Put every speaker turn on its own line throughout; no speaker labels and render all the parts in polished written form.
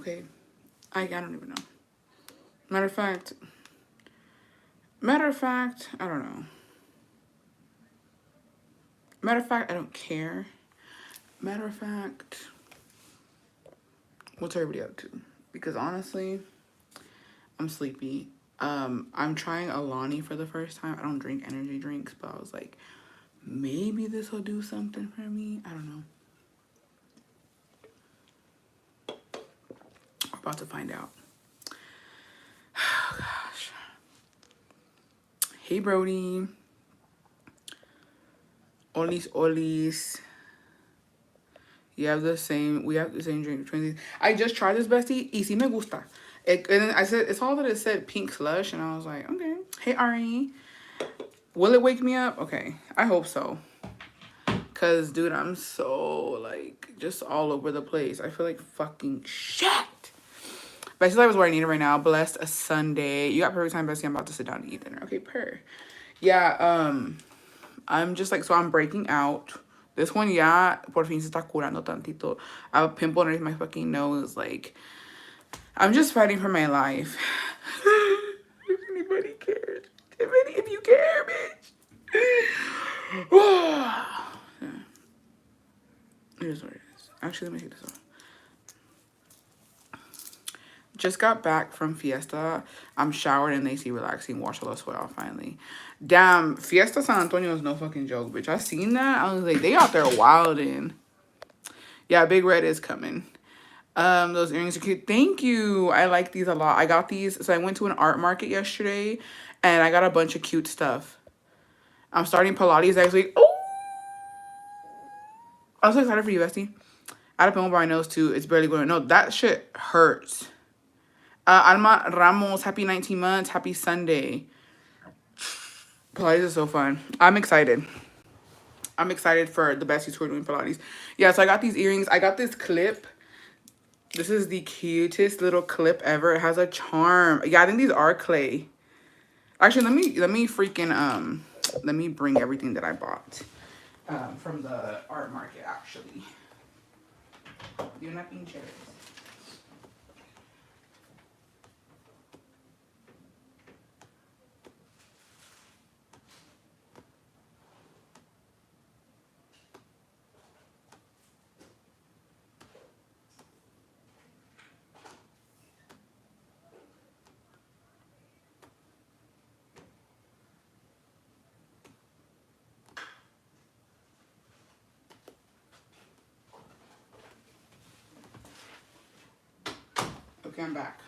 Okay. I don't even know. Matter of fact, I don't know. Matter of fact, I don't care. Matter of fact, what's everybody up to? Because honestly, I'm sleepy. I'm trying Alani for the first time. I don't drink energy drinks, but I was like, maybe this will do something for me. I don't know. We're about to find out. Oh, gosh. Hey, Brody. Olis. We have the same drink. I just tried this, bestie. Y si me gusta. And then I said, it's all that it said pink slush. And I was like, okay. Hey, Ari. Will it wake me up? Okay. I hope so. Because, dude, I'm so, like, just all over the place. I feel like fucking shit. Best life is what I need right now. Blessed a Sunday. You got perfect time, Bessie. I'm about to sit down and eat dinner. Okay, Yeah, I'm just like, so I'm breaking out. This one, yeah, por fin se está curando tantito. I have a pimple underneath my fucking nose. Like, I'm just fighting for my life. If anybody cares. If you care, bitch. Here's what it is. Actually, let me take this off. Just got back from Fiesta. I'm showered and lazy, relaxing. Wash all the sweat off finally. Damn, Fiesta San Antonio is no fucking joke, bitch. I seen that. I was like, they out there wilding. Yeah, Big Red is coming. Those earrings are cute. Thank you. I like these a lot. I got these. So I went to an art market yesterday and I got a bunch of cute stuff. I'm starting Pilates next week. Oh, I'm so excited for you, Bestie. I had a pimple by my nose too. It's barely going. No, that shit hurts. Alma Ramos, happy 19 months. Happy Sunday. Pilates is so fun. I'm excited. I'm excited for the besties who are doing Pilates. Yeah, so I got these earrings. I got this clip. This is the cutest little clip ever. It has a charm. Yeah, I think these are clay. Actually, let me freaking let me bring everything that I bought from the art market actually. You're not being jealous. Okay, I'm back.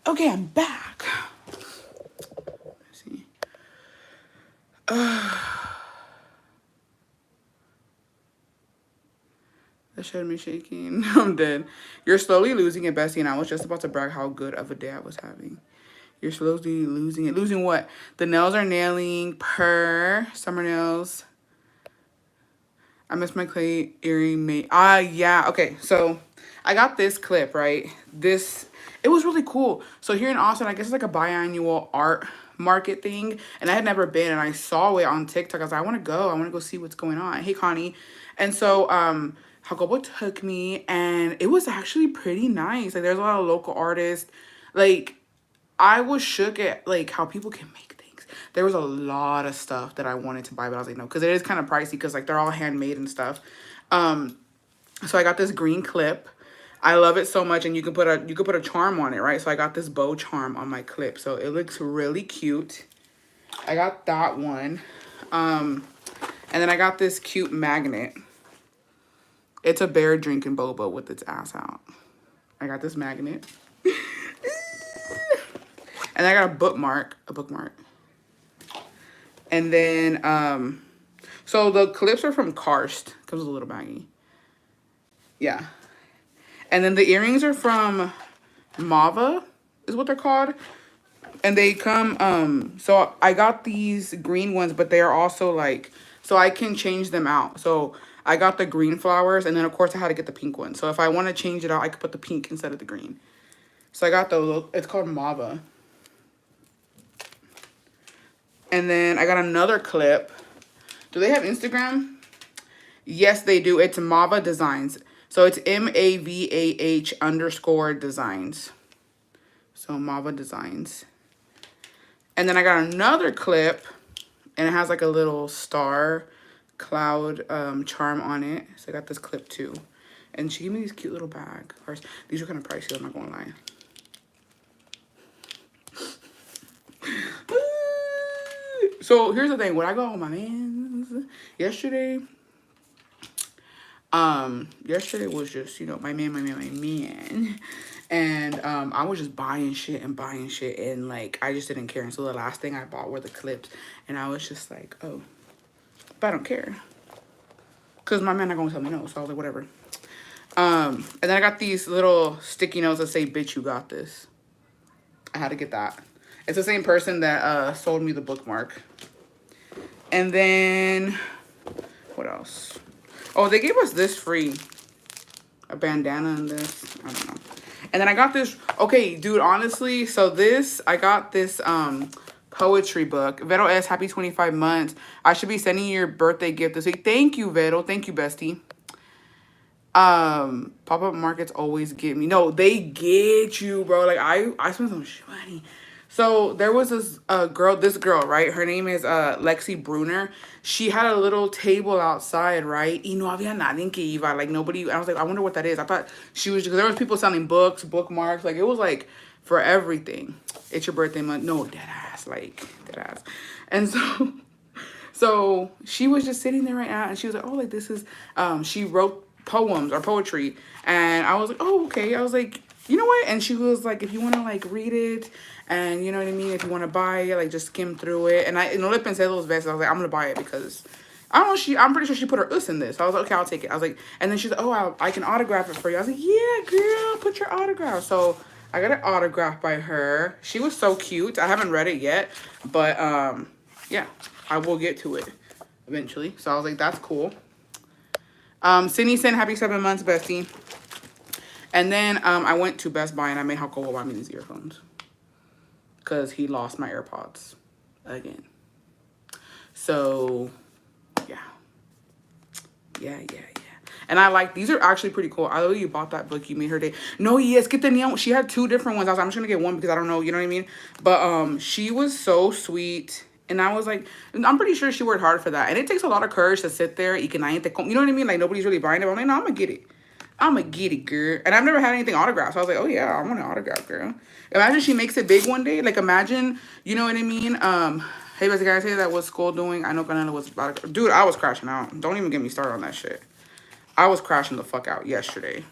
Okay, I'm back. Let's see. That shit had me shaking. I'm dead. You're slowly losing it, Bessie, and I was just about to brag how good of a day I was having. You're slowly losing it. Losing what? The nails are nailing. Summer nails. I miss my clay earring mate. Yeah. Okay, so I got this clip, right? It was really cool. So here in Austin, I guess it's like a biannual art market thing. And I had never been, and I saw it on TikTok. I was like, I want to go. I want to go see what's going on. Hey, Connie. And so Jacobo took me, and it was actually pretty nice. Like, there's a lot of local artists. Like, I was shook at, like, how people can make things. There was a lot of stuff that I wanted to buy, but I was like, no, because it is kind of pricey because, like, they're all handmade and stuff. So I got this green clip. I love it so much, and you can put a charm on it, right? So I got this bow charm on my clip, so it looks really cute. I got that one. And then I got this cute magnet. It's a bear drinking boba with its ass out. I got this magnet. And I got a bookmark. And then, so the clips are from Karst. Comes with a little baggie. Yeah. And then the earrings are from Mava, is what they're called. And they come, so I got these green ones, but they are also like, so I can change them out. So I got the green flowers, and then of course I had to get the pink one. So if I want to change it out, I could put the pink instead of the green. So I got those. It's called Mava. And then I got another clip. Do they have Instagram? Yes, they do. It's Mava Designs. So it's MAVAH_designs. So Mava Designs. And then I got another clip, and it has like a little star cloud charm on it. So I got this clip too. And she gave me these cute little bag. These are kind of pricey, I'm not gonna lie. So here's the thing. When I go with my mans yesterday, yesterday was just, you know, my man. And I was just buying shit, and like I just didn't care. And so the last thing I bought were the clips, and I was just like, oh, but I don't care, cause my man not gonna tell me no. So I was like, whatever. And then I got these little sticky notes that say, "Bitch, you got this." I had to get that. It's the same person that sold me the bookmark. And then what else? Oh, they gave us this free. A bandana and this. I don't know. And then I got this. Okay, dude, honestly, so this, I got this poetry book. Vero S, happy 25 months. I should be sending you your birthday gift this week. Thank you, Vero. Thank you, bestie. Pop-up markets always get me. No, they get you, bro. Like, I spent some money. So there was this girl, right? Her name is Lexi Bruner. She had a little table outside, right? Y no había nadie que iba. Like, nobody. I was like, I wonder what that is. I thought she was, because there was people selling books, bookmarks. Like, it was like for everything. It's your birthday month. No, dead ass. Like, dead ass. And so she was just sitting there right now, and she was like, oh, like, this is, she wrote poems or poetry. And I was like, oh, okay. I was like, you know what? And she was like, if you want to like read it, and you know what I mean, if you want to buy it, like just skim through it. And I, no le pensé those veces. I was like, I'm gonna buy it because I don't know, I'm pretty sure she put her us in this. So I was like, okay, I'll take it. I was like, and then she's like, oh, I can autograph it for you. I was like, yeah, girl, put your autograph. So I got it autographed by her. She was so cute. I haven't read it yet, but yeah, I will get to it eventually. So I was like, that's cool. Sydney said, happy 7 months, bestie. And then I went to Best Buy and I made Jacobo buy me these earphones, because he lost my AirPods again. So yeah. And I like, these are actually pretty cool. I love you bought that book. You made her day. No, yes, get the neon. She had 2 different ones. I was like, I'm just gonna get one because I don't know, you know what I mean? But she was so sweet. And I was like, I'm pretty sure she worked hard for that. And it takes a lot of courage to sit there. You know what I mean? Like, nobody's really buying it. But I'm like, no, I'm gonna get it. I'm gonna get it, girl. And I've never had anything autographed. So I was like, oh yeah, I want an autograph, girl. Imagine she makes it big one day. Like, imagine, you know what I mean? Hey, guys, the guy say that was school doing. I know Canela was about to, dude, I was crashing out. Don't even get me started on that shit. I was crashing the fuck out yesterday.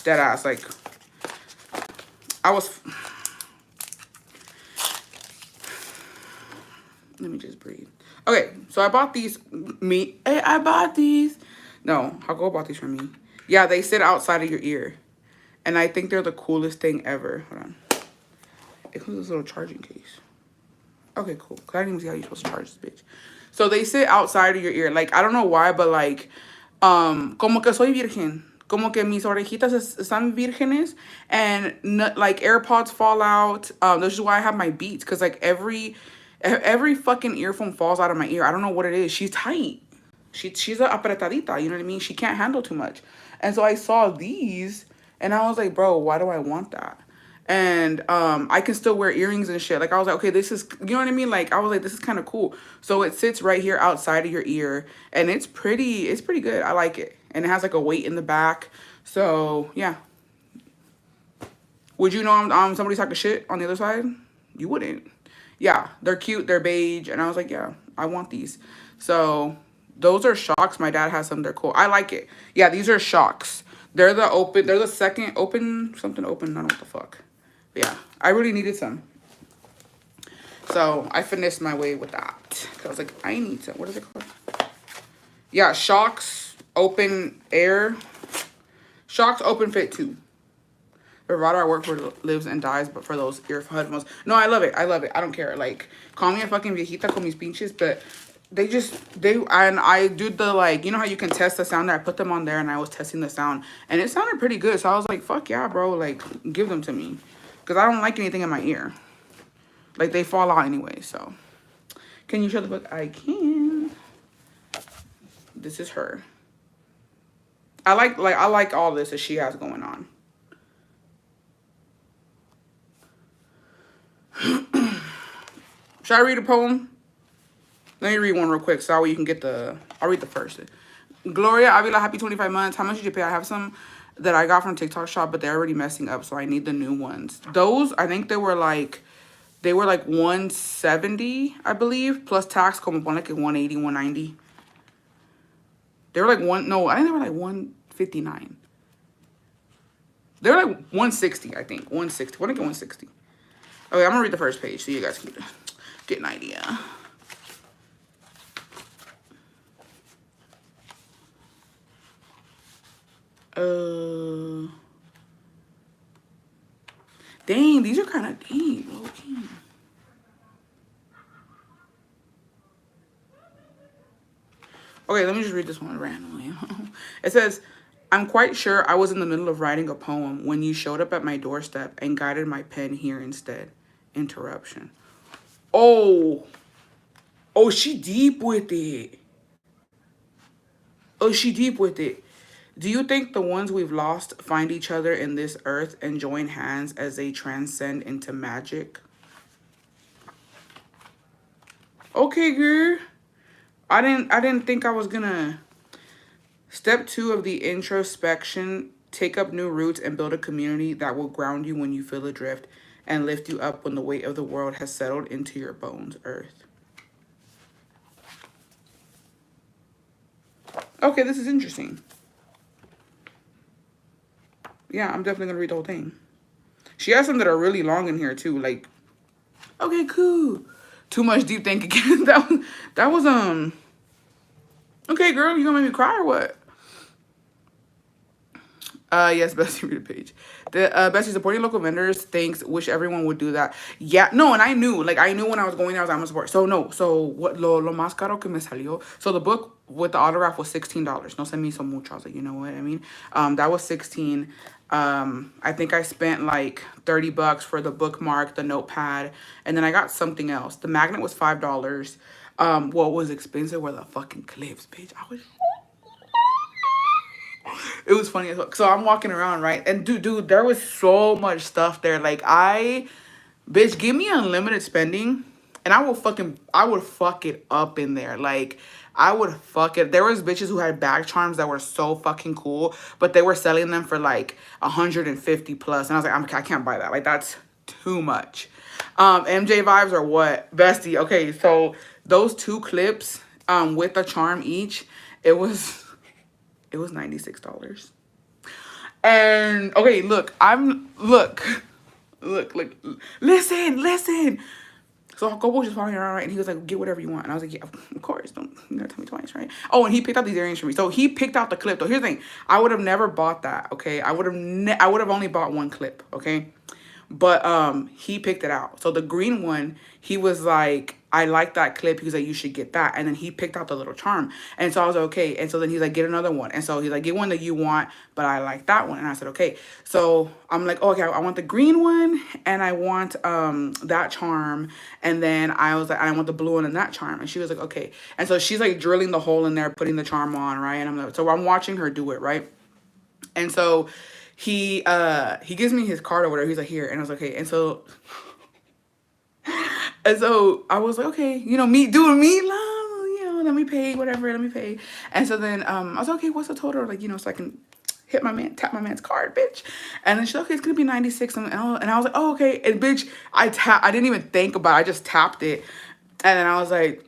Dead ass, like, I was. Let me just breathe. Okay, so I bought these. I bought these. No, I'll go bought these for me. Yeah, they sit outside of your ear. And I think they're the coolest thing ever. Hold on. It comes with this little charging case. Okay, cool. Because I didn't even see how you're supposed to charge this bitch. So they sit outside of your ear. Like, I don't know why, but like, como que soy virgen. Como que mis orejitas están vírgenes. And like, AirPods fall out. This is why I have my Beats. Because like, every fucking earphone falls out of my ear. I don't know what it is. She's tight. She's a apretadita, you know what I mean? She can't handle too much. And so I saw these, and I was like, bro, why do I want that? And I can still wear earrings and shit. Like, I was like, okay, this is, you know what I mean? Like, I was like, this is kind of cool. So it sits right here outside of your ear, and it's pretty good. I like it. And it has like a weight in the back. So, yeah. Would you know I'm somebody talking shit on the other side? You wouldn't. Yeah, they're cute. They're beige. And I was like, yeah, I want these. So those are Shocks. My dad has some. They're cool. I like it. Yeah, these are Shocks. They're the second open, something open. I don't know what the fuck. But yeah, I really needed some. So I finessed my way with that. Cause I was like, I need some. What is it called? Yeah, Shocks open air. Shocks open fit 2. The provider I work for lives and dies, but for those ear headphones. No, I love it. I love it. I don't care. Like, call me a fucking viejita con mis pinches, but and I do the, like, you know how you can test the sound? I put them on there, and I was testing the sound, and it sounded pretty good. So I was like, fuck yeah, bro. Like, give them to me. Because I don't like anything in my ear. Like, they fall out anyway, so. Can you show the book? I can. This is her. I like all this that she has going on. Should I read a poem? Let me read one real quick so you can get the. I'll read the first. Gloria Avila, happy 25 months. How much did you pay? I have some that I got from TikTok shop, but they're already messing up, so I need the new ones. Those, I think they were like 170, I believe, plus tax, como pon like 180, 190. They were like I think they were like 159. They were like 160, I think. 160. What did I get 160? Okay, I'm gonna read the first page so you guys can get an idea. Dang, these are kind of deep. Okay. Okay, let me just read this one randomly. It says, I'm quite sure I was in the middle of writing a poem when you showed up at my doorstep and guided my pen here instead. Interruption. Oh, she deep with it. Oh, she deep with it. Do you think the ones we've lost find each other in this earth and join hands as they transcend into magic? Okay, girl. I didn't think I was gonna. Step 2 of the introspection, take up new roots and build a community that will ground you when you feel adrift and lift you up when the weight of the world has settled into your bones, earth. Okay, this is interesting. Yeah, I'm definitely gonna read the whole thing. She has some that are really long in here too. Like, okay, cool. Too much deep thinking. that was Okay, girl, you gonna make me cry or what? Yes, Bessie, read a page. The Bessie, supporting local vendors, thanks, wish everyone would do that. Yeah, no, and I knew when I was going there, I was like, I'm gonna support. So no, so what lo más caro que me salió. So the book with the autograph was $16. No se me hizo mucho. I was like, you know what I mean? That was 16. I think I spent like $30 for the bookmark, the notepad, and then I got something else. The magnet was $5. What was expensive were the fucking clips, bitch. It was funny as well. So I'm walking around, right? And dude, there was so much stuff there. Like bitch, give me unlimited spending and I would fuck it up in there. Like I would fuck it. There was bitches who had bag charms that were so fucking cool, but they were selling them for like 150 plus. And I was like, I can't buy that. Like that's too much. MJ vibes or what? Bestie. Okay, so those 2 clips with a charm each, it was $96. And okay, look, listen. So Jacobo was just walking around, right? And he was like, get whatever you want. And I was like, yeah, of course. Don't you gotta tell me twice, right? Oh, and he picked out these earrings for me. So he picked out the clip. Though here's the thing. I would have never bought that, okay? I would have only bought 1 clip, okay? But he picked it out. So the green one, he was like, I like that clip. He was like, you should get that. And then he picked out the little charm. And so I was like, okay. And so then he's like, get another one. And so he's like, get one that you want, but I like that one. And I said, okay. So I'm like, oh, okay, I want the green one and I want that charm. And then I was like, I want the blue one and that charm. And she was like, okay. And so she's like drilling the hole in there, putting the charm on, right? And I'm like, so I'm watching her do it, right? And so he gives me his card or whatever. He's like, here. And I was like, okay. And so I was like, okay, me doing me, let me pay, whatever, let me pay. And so then I was like, okay, what's the total? Like, so I can tap my man's card, bitch. And then she's like, okay, it's gonna be 96. And I was like, oh, okay. And bitch, I didn't even think about it. I just tapped it. And then I was like,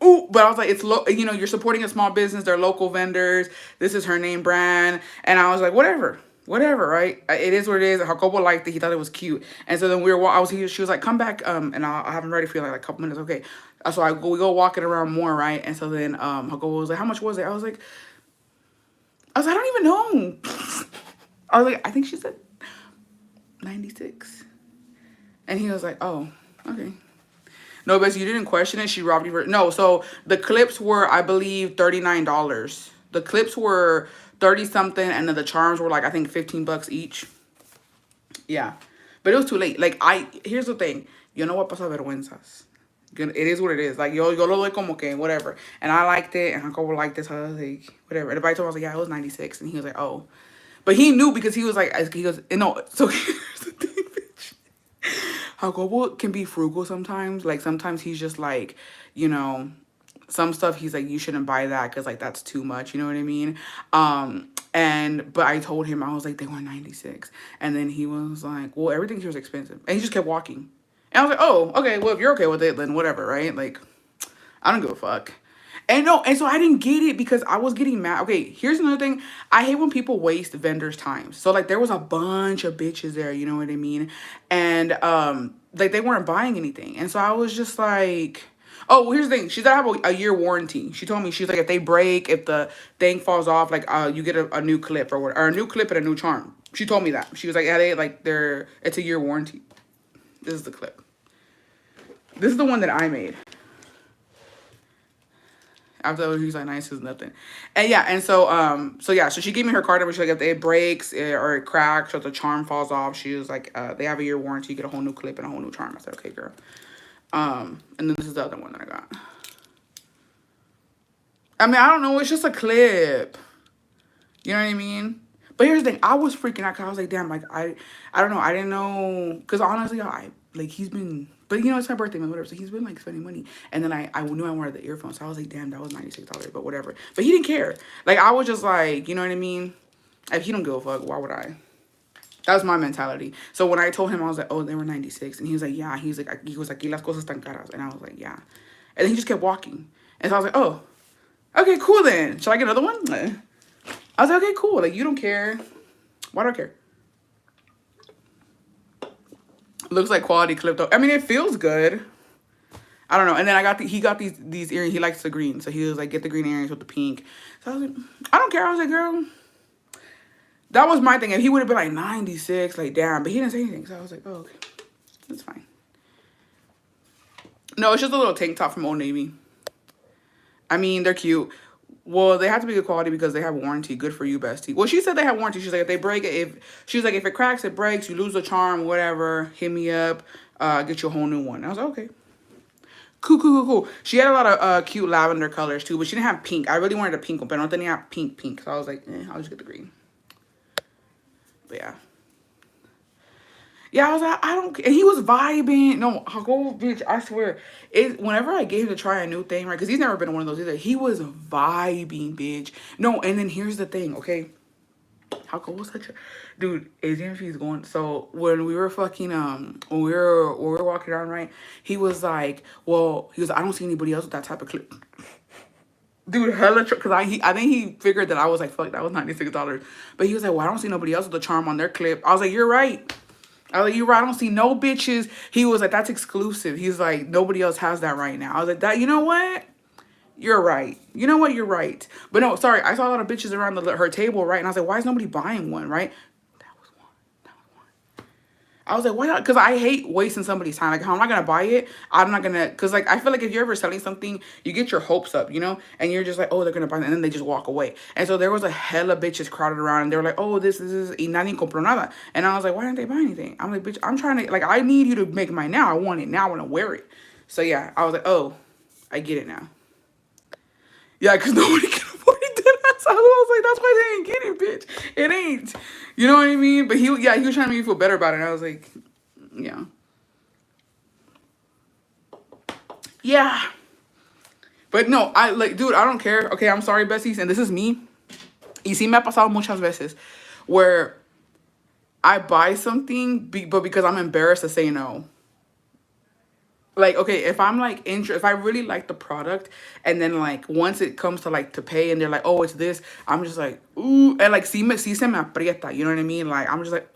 ooh, but I was like, it's you're supporting a small business. They're local vendors. This is her name brand. And I was like, whatever, right? It is what it is. Jacobo liked it. He thought it was cute. And so then she was like, come back, and I'll have them ready for you like a couple minutes. Okay. So we go walking around more, right? And so then Jacobo was like, how much was it? I was like, I don't even know. I was like, I think she said 96. And he was like, oh, okay. No, but you didn't question it. She robbed you for no. So the clips were, I believe, $39. The clips were 30 something, and then the charms were like I think $15 each. Yeah, but it was too late. Like here's the thing. You know what pasa vergüenzas? It is what it is. Like, yo lo doy como que, whatever. And I liked it, and Jacobo liked it, so I was like, whatever. Everybody told me, I was like, yeah, it was 96. And he was like, oh. But he knew because he was like, he goes, no, so here's the thing, bitch. Jacobo can be frugal sometimes. Like, sometimes he's just like, you know, some stuff he's like, you shouldn't buy that because, like, that's too much. You know what I mean? But I told him, I was like, they were 96. And then he was like, well, everything here is expensive. And he just kept walking. And I was like, oh, okay, well, if you're okay with it, then whatever, right? Like, I don't give a fuck. And no, and so I didn't get it because I was getting mad. Okay, here's another thing. I hate when people waste vendors' time. So like there was a bunch of bitches there, you know what I mean? And like they weren't buying anything. And so I was just like, oh, well, here's the thing. She said I have a year warranty. She told me, she's like, if they break, if the thing falls off, like you get a new clip or whatever, or a new clip and a new charm. She told me that. She was like, yeah, it's a year warranty. This is the clip. This is the one that I made. After he's like, nice as nothing. And yeah, and so she gave me her card number. She's like, if it breaks or it cracks or the charm falls off, she was like, they have a year warranty, you get a whole new clip and a whole new charm. I said, okay, girl. And then this is the other one that I got. I mean, I don't know, it's just a clip. You know what I mean? But here's the thing, I was freaking out because I was like, damn, like I don't know, I didn't know, because honestly, he's been, but you know, it's my birthday, man, whatever. So he's been like spending money, and then I knew I wanted the earphones, so I was like, damn, that was $96, but whatever. But he didn't care. Like I was just like, you know what I mean? If he don't give a fuck, why would I? That was my mentality. So when I told him, I was like, oh, they were 96, and he was like, yeah. He was like, aquí las cosas están caras, and I was like, yeah. And then he just kept walking, and so I was like, oh, okay, cool then. Should I get another one? I was like, okay, cool. Like, you don't care. Why do I care? Looks like quality clip though. I mean, it feels good. I don't know. And then he got these earrings. He likes the green. So he was like, get the green earrings with the pink. So I was like, I don't care. I was like, girl, that was my thing. If he would have been like 96, like, damn. But he didn't say anything. So I was like, oh, okay. That's fine. No, it's just a little tank top from Old Navy. I mean, they're cute. Well, they have to be good quality because they have warranty. Good for you, bestie. Well, she said they have warranty. She's like, if they break it, she's like, if it cracks, it breaks, you lose the charm, whatever, hit me up, get you a whole new one. I was like, okay. Cool. She had a lot of cute lavender colors too, but she didn't have pink. I really wanted a pink one, but I don't think they have pink. So I was like, I'll just get the green. But yeah. Yeah, I was like, I don't care. And he was vibing. No, Jacobo, bitch, I swear. Whenever I gave him to try a new thing, right? Because he's never been on one of those either. He was vibing, bitch. No, and then here's the thing, okay? Jacobo's such a... Dude, Asian fees going... So, when we were fucking, when we were walking around, right? He was like, I don't see anybody else with that type of clip. Dude, hella... Because I think he figured that I was like, fuck, that was $96. But he was like, well, I don't see nobody else with the charm on their clip. I was like, you're right. I was like, you're right, I don't see no bitches. He was like, that's exclusive. He's like, nobody else has that right now. I was like, you know what? You're right. You know what? You're right. But no, sorry. I saw a lot of bitches around her table, right? And I was like, why is nobody buying one, right? I was like, why not? Because I hate wasting somebody's time. Like, how am I going to buy it? I'm not going to... Because, like, I feel like if you're ever selling something, you get your hopes up, you know? And you're just like, oh, they're going to buy it. And then they just walk away. And so there was a hella bitches crowded around. And they were like, oh, this is... Y nadie compró nada. And I was like, why didn't they buy anything? I'm like, bitch, I'm trying to... Like, I need you to make mine now. I want it now. I want to wear it. So, yeah. I was like, oh, I get it now. Yeah, because nobody can afford it. So I was like, that's why they ain't get it, bitch. It ain't. You know what I mean? But he was trying to make me feel better about it. And I was like... Yeah. Yeah. But no, dude, I don't care. Okay, I'm sorry, besties. And this is me. Y sí me ha pasado muchas veces where I buy something, but because I'm embarrassed to say no. Like, okay, if I'm like if I really like the product, and then like once it comes to like to pay, and they're like, oh, it's this, I'm just like, ooh, and like sí se me aprieta, you know what I mean? Like I'm just like,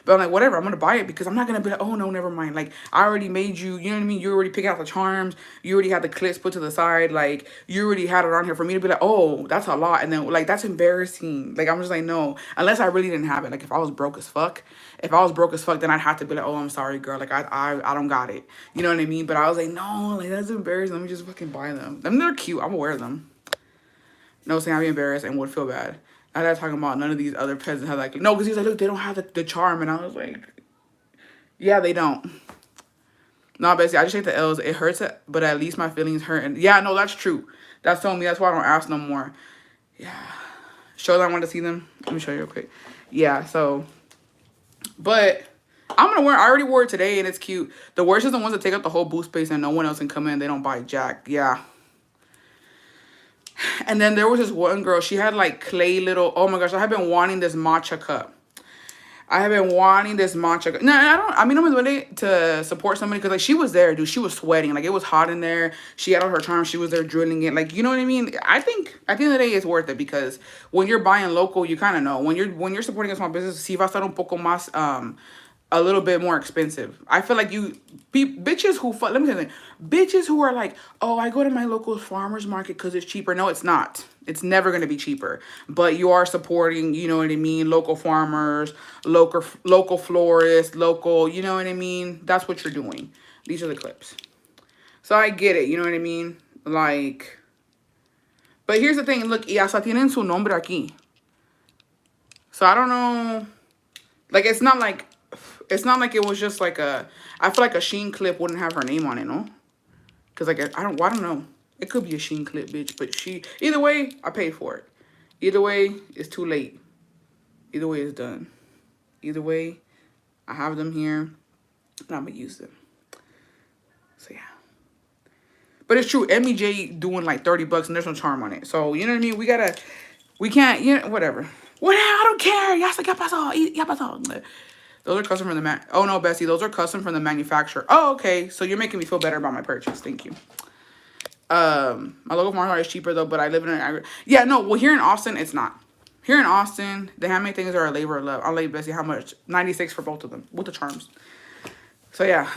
but I'm like, whatever, I'm going to buy it because I'm not going to be like, oh, no, never mind. Like, I already made you, you know what I mean? You already picked out the charms. You already had the clips put to the side. Like, you already had it on here for me to be like, oh, that's a lot. And then, like, that's embarrassing. Like, I'm just like, no. Unless I really didn't have it. Like, if I was broke as fuck, then I'd have to be like, oh, I'm sorry, girl. Like, I don't got it. You know what I mean? But I was like, no, like, that's embarrassing. Let me just fucking buy them. I mean, they're cute. I'm going to wear them. No, saying I'd be embarrassed and would feel bad. I was talking about none of these other peasants have like, no, because he's like, look, they don't have the charm. And I was like, yeah, they don't. No, basically, I just take the L's. It hurts, but at least my feelings hurt. And yeah, no, that's true. That's telling me. That's why I don't ask no more. Yeah. Show that I want to see them. Let me show you real quick. Yeah, so, but I'm going to wear, I already wore it today and it's cute. The worst is the ones that take up the whole boot space and no one else can come in. They don't buy jack. Yeah. And then there was this one girl. She had like clay little, oh my gosh, I have been wanting this matcha cup. I have been wanting this matcha. No, I mean, I'm really to support somebody because, like, she was there, dude. She was sweating. Like, it was hot in there. She had all her charms. She was there drilling it. Like, you know what I mean? I think, at the end of the day, it's worth it because when you're buying local, you kind of know. When you're supporting a small business, si va a estar un poco más, a little bit more expensive. I feel like bitches who, let me tell you something. Bitches who are like, oh, I go to my local farmer's market because it's cheaper. No, it's not. It's never going to be cheaper. But you are supporting, you know what I mean, local farmers, local florists, local, you know what I mean? That's what you're doing. These are the clips. So I get it, you know what I mean? Like, but here's the thing. Look, y hasta tienen su nombre aquí. So I don't know. Like, it's not like it was just like I feel like a Sheen clip wouldn't have her name on it, no? Because, like, I don't know. It could be a Sheen clip, bitch. But either way, I paid for it. Either way, it's too late. Either way, it's done. Either way, I have them here. And I'm going to use them. So, yeah. But it's true. MEJ doing like $30 and there's no charm on it. So, you know what I mean? We can't, you know, whatever. Whatever, I don't care. Ya se, ¿qué pasó? Ya pasó. Those are custom from the oh no, Bessie, those are custom from the manufacturer. Oh, okay. So you're making me feel better about my purchase. Thank you. My local market is cheaper though, but I live in an yeah, no, well here in Austin, it's not. Here in Austin, the handmade things are a labor of love. I'll let you, Bessie, how much? 96 for both of them with the charms. So yeah.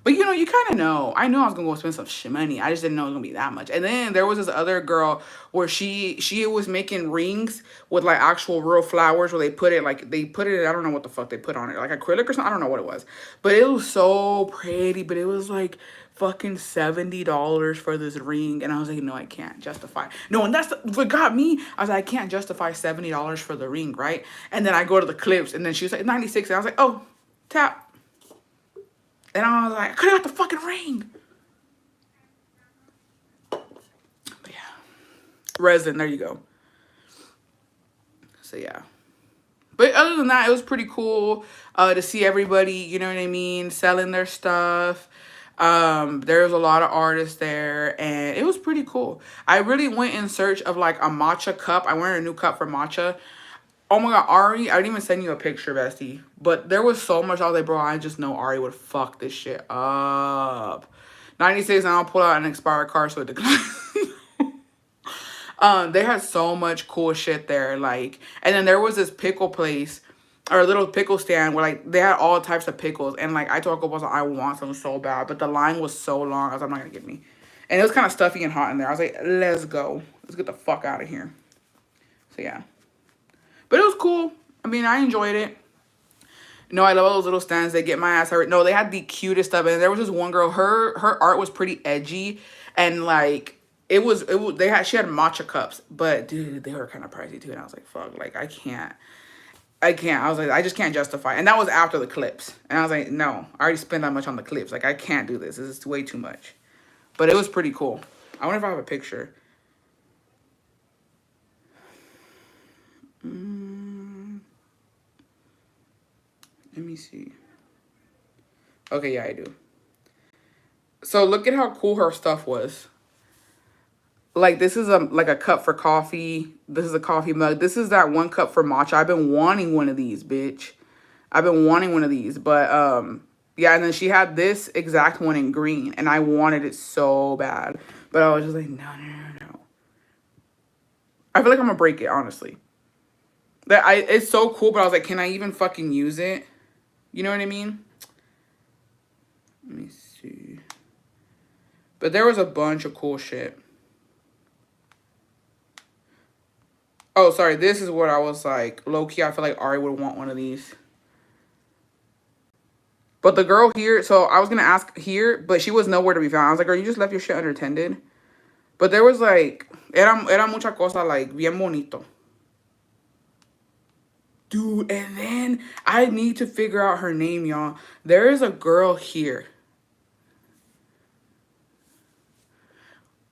But, you know, you kind of know. I knew I was going to go spend some money. I just didn't know it was going to be that much. And then there was this other girl where she was making rings with, like, actual real flowers where they put it, I don't know what the fuck they put on it. Like, acrylic or something. I don't know what it was. But it was so pretty. But it was, like, fucking $70 for this ring. And I was like, no, I can't justify. No, and that's what got me. I was like, I can't justify $70 for the ring, right? And then I go to the clips. And then she was like, 96. And I was like, oh, tap. And I was like, I could have got the fucking ring. But yeah. Resin, there you go. So yeah. But other than that, it was pretty cool to see everybody, you know what I mean, selling their stuff. There was a lot of artists there, and it was pretty cool. I really went in search of like a matcha cup. I wanted a new cup for matcha. Oh my god, Ari, I didn't even send you a picture, bestie. But there was so much. I was like, bro, I just know Ari would fuck this shit up. 96, and I'll pull out an expired card so it declines. They had so much cool shit there. Like, and then there was this pickle place, or a little pickle stand where, like, they had all types of pickles. And, like, I told Uncle Boss, I want some so bad. But the line was so long. I was like, I'm not going to get me. And it was kind of stuffy and hot in there. I was like, let's go. Let's get the fuck out of here. So, yeah. But it was cool. I mean, I enjoyed it. No, I love all those little stands. They get my ass hurt. No, they had the cutest stuff. And there was this one girl. Her art was pretty edgy. And, like, she had matcha cups. But, dude, they were kind of pricey, too. And I was like, fuck. Like, I can't. I was like, I just can't justify. And that was after the clips. And I was like, no. I already spent that much on the clips. Like, I can't do this. This is way too much. But it was pretty cool. I wonder if I have a picture. Let me see. Okay, yeah, I do. So look at how cool her stuff was. Like, this is like a cup for coffee. This is a coffee mug. This is that one cup for matcha. I've been wanting one of these, bitch. I've been wanting one of these. But, yeah, and then she had this exact one in green. And I wanted it so bad. But I was just like, no. I feel like I'm going to break it, honestly. It's so cool, but I was like, can I even fucking use it? You know what I mean? Let me see. But there was a bunch of cool shit. Oh, sorry. This is what I was like. Low-key, I feel like Ari would want one of these. But the girl here, so I was going to ask here, but she was nowhere to be found. I was like, girl, you just left your shit unattended? But there was like, era mucha cosa, like, bien bonito. Dude, and then I need to figure out her name, y'all. There is a girl here.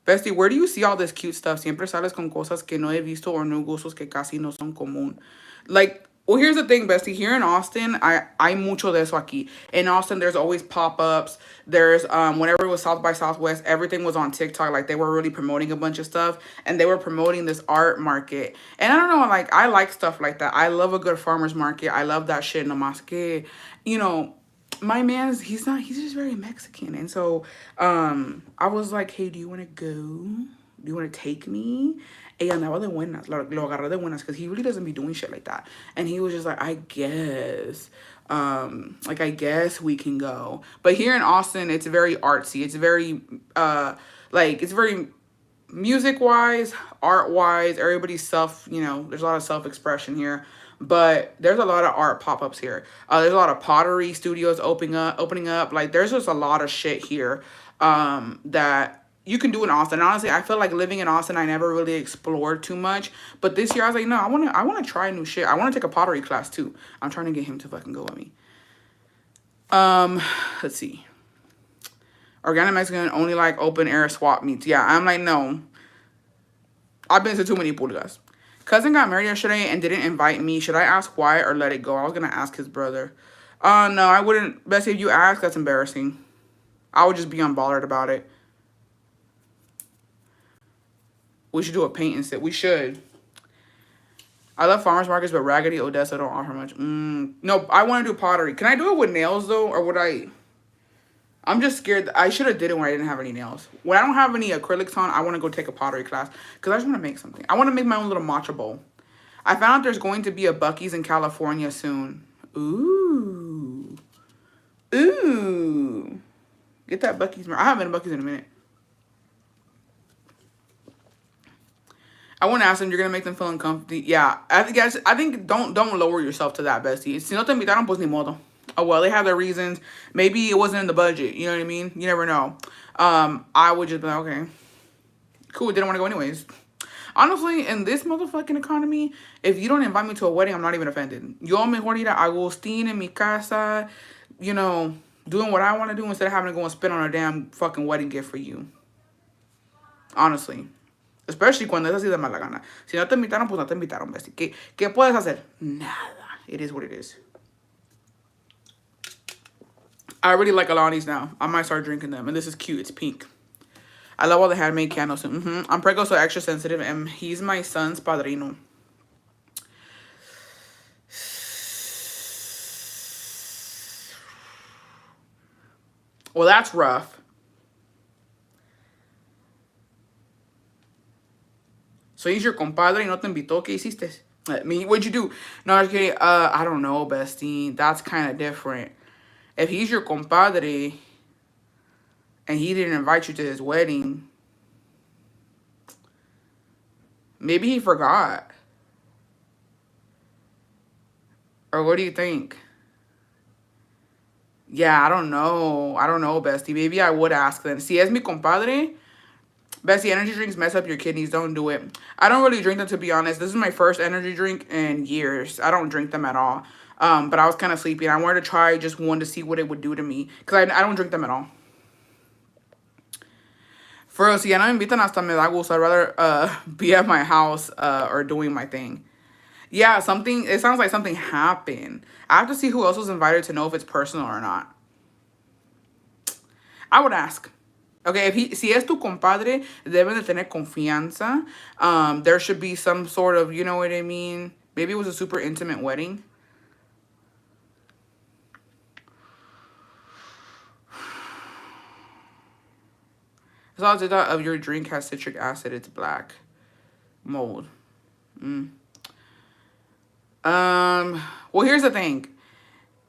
Bestie, where do you see all this cute stuff? Siempre sales con cosas que no he visto or no gustos que casi no son común. Like, well, here's the thing, Bestie. Here in Austin, I mucho de eso aquí. In Austin, there's always pop-ups. There's, whenever it was South by Southwest, everything was on TikTok. Like, they were really promoting a bunch of stuff. And they were promoting this art market. And I don't know, like, I like stuff like that. I love a good farmer's market. I love that shit. Nomás que, you know, my man's he's just very Mexican. And so I was like, hey, do you want to go? Do you want to take me? Y andaba de buenas. Lo agarré de buenas because he really doesn't be doing shit like that. And he was just like, I guess. I guess we can go. But here in Austin, it's very artsy. It's very it's very music wise, art wise, everybody's there's a lot of self-expression here. But there's a lot of art pop-ups here. There's a lot of pottery studios opening up. Like, there's just a lot of shit here that you can do in Austin. And honestly, I feel like living in Austin, I never really explored too much. But this year, I was like, no, I wanna try new shit. I want to take a pottery class too. I'm trying to get him to fucking go with me. Let's see. Organic Mexican only like open air swap meets. Yeah, I'm like, no. I've been to too many pulgas. Cousin got married yesterday and didn't invite me. Should I ask why or let it go? I was going to ask his brother. No, I wouldn't. Bessie, if you ask, that's embarrassing. I would just be unbothered about it. We should do a paint and sit. We should. I love farmers markets, but Raggedy Odessa don't offer much. No, I want to do pottery. Can I do it with nails, though? Or would I... I'm just scared. I should have did it when I didn't have any nails. When I don't have any acrylics on, I want to go take a pottery class. Because I just want to make something. I want to make my own little matcha bowl. I found out there's going to be a Buc-ee's in California soon. Ooh. Ooh. Get that Buc-ee's. I haven't been to Buc-ee's in a minute. I want to ask them, you're going to make them feel uncomfortable. Yeah. I think don't lower yourself to that, bestie. Si no te invitaron, pues ni modo. Oh, well, they have their reasons. Maybe it wasn't in the budget. You know what I mean? You never know. I would just be like, okay. Cool. Didn't want to go anyways. Honestly, in this motherfucking economy, if you don't invite me to a wedding, I'm not even offended. Yo mejor ir a Agustín en mi casa, doing what I want to do instead of having to go and spend on a damn fucking wedding gift for you. Honestly. Especially cuando es así de mala gana. Si no te invitaron, pues no te invitaron, bestie. ¿Qué puedes hacer? Nada. It is what it is. I really like Alani's now. I might start drinking them. And this is cute. It's pink. I love all the handmade candles. I'm preggo, so extra sensitive. And he's my son's padrino. Well, that's rough. So he's your compadre y no te invitó. ¿Qué hiciste? What'd you do? No, I was kidding. I don't know, bestie. That's kind of different. If he's your compadre and he didn't invite you to his wedding, maybe he forgot. Or what do you think? Yeah, I don't know. I don't know, bestie. Maybe I would ask then. Si es mi compadre, bestie, energy drinks mess up your kidneys. Don't do it. I don't really drink them, to be honest. This is my first energy drink in years. I don't drink them at all. But I was kind of sleepy, and I wanted to try just one to see what it would do to me. Because I don't drink them at all. For real, si ya no me invitan, hasta me da gusto. I'd rather be at my house or doing my thing. Yeah, it sounds like something happened. I have to see who else was invited to know if it's personal or not. I would ask. Okay, si es tu compadre, deben de tener confianza. There should be some sort of, you know what I mean? Maybe it was a super intimate wedding. The salt of your drink has citric acid. It's black mold. Well, here's the thing.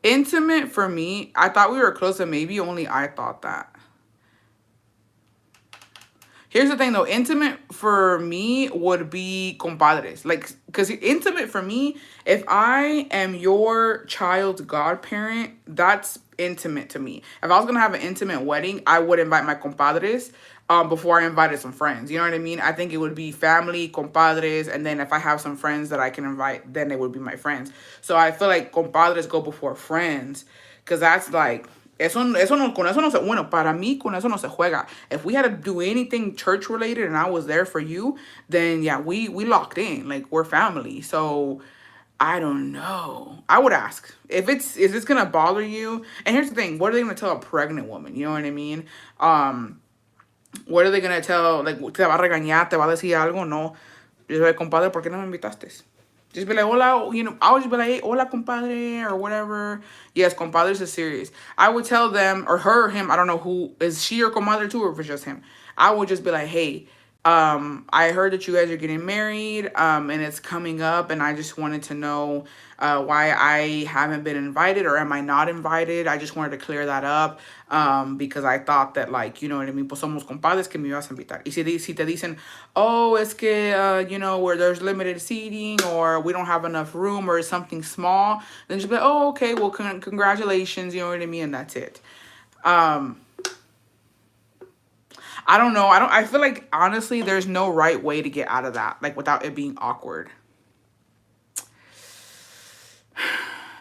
Intimate for me, I thought we were close, and maybe only I thought that. Here's the thing, though. Intimate for me would be compadres. Like, because intimate for me, if I am your child's godparent, that's intimate to me. If I was going to have an intimate wedding, I would invite my compadres. before I invited some friends. You know what I mean? I think it would be family, compadres, and then if I have some friends that I can invite, then they would be my friends. So I feel like compadres go before friends, because that's like, eso no, con eso no se, bueno, para mí, con eso no se juega. If we had to do anything church related and I was there for you, then yeah, we locked in. Like, we're family. So I don't know. I would ask if it's gonna bother you. And here's the thing: what are they gonna tell a pregnant woman? You know what I mean? What are they gonna tell? Like, te va a regañar, te va a decir algo? No. Just like, compadre, ¿por qué no me invitaste? Just be like, hola, you know, I would just be like, hey, hola, compadre, or whatever. Yes, compadres is serious. I would tell them, or her, or him, I don't know who, is she your comadre too, or if it's just him. I would just be like, hey, I heard that you guys are getting married, and it's coming up, and I just wanted to know why I haven't been invited, or am I not invited? I just wanted to clear that up, because I thought that, like, you know what I mean, pues somos compadres que me ibas a invitar. Y si te dicen, oh, es que, you know, where there's limited seating, or we don't have enough room, or something small, then just be like, oh, okay, well, congratulations, you know what I mean, and that's it. I don't know. I feel like, honestly, there's no right way to get out of that, like, without it being awkward.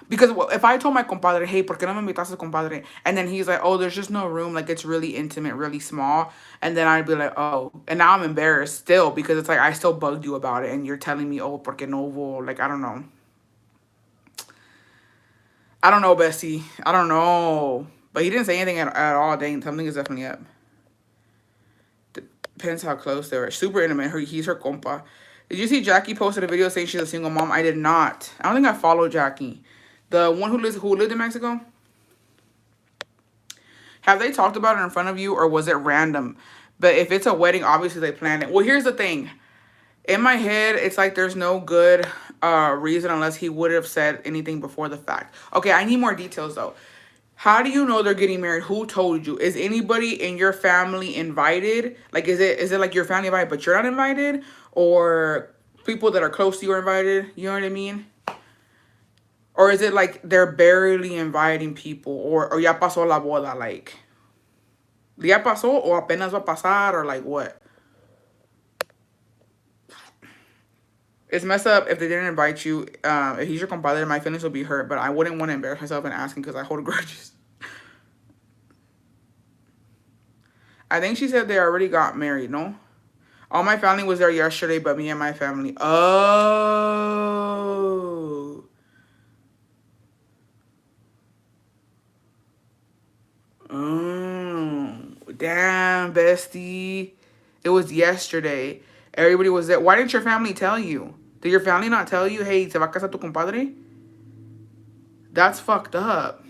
Because if I told my compadre, hey, ¿por qué no me invitaste, compadre? And then he's like, oh, there's just no room. Like, it's really intimate, really small. And then I'd be like, oh. And now I'm embarrassed still, because it's like, I still bugged you about it. And you're telling me, oh, ¿por qué no hubo? Like, I don't know. I don't know, Bessie. I don't know. But he didn't say anything at all. Dang, something is definitely up. Depends how close they were. Super intimate. He's her compa. Did you see Jackie posted a video saying she's a single mom? I did not. I don't think I followed Jackie. The one who lived in Mexico? Have they talked about it in front of you, or was it random? But if it's a wedding, obviously they planned it. Well, here's the thing. In my head, it's like there's no good reason unless he would have said anything before the fact. Okay, I need more details, though. How do you know they're getting married? Who told you? Is anybody in your family invited? Like, is it like your family invited, but you're not invited? Or people that are close to you are invited? You know what I mean? Or is it like they're barely inviting people? Or ya pasó la boda? Like, ya pasó o apenas va a pasar? Or like what? It's messed up if they didn't invite you. If he's your compadre, my feelings will be hurt. But I wouldn't want to embarrass myself in asking because I hold grudges. I think she said they already got married, no? All my family was there yesterday, but me and my family. Oh. Damn, bestie. It was yesterday. Everybody was there. Why didn't your family tell you? Did your family not tell you, hey, se va a casar tu compadre? That's fucked up.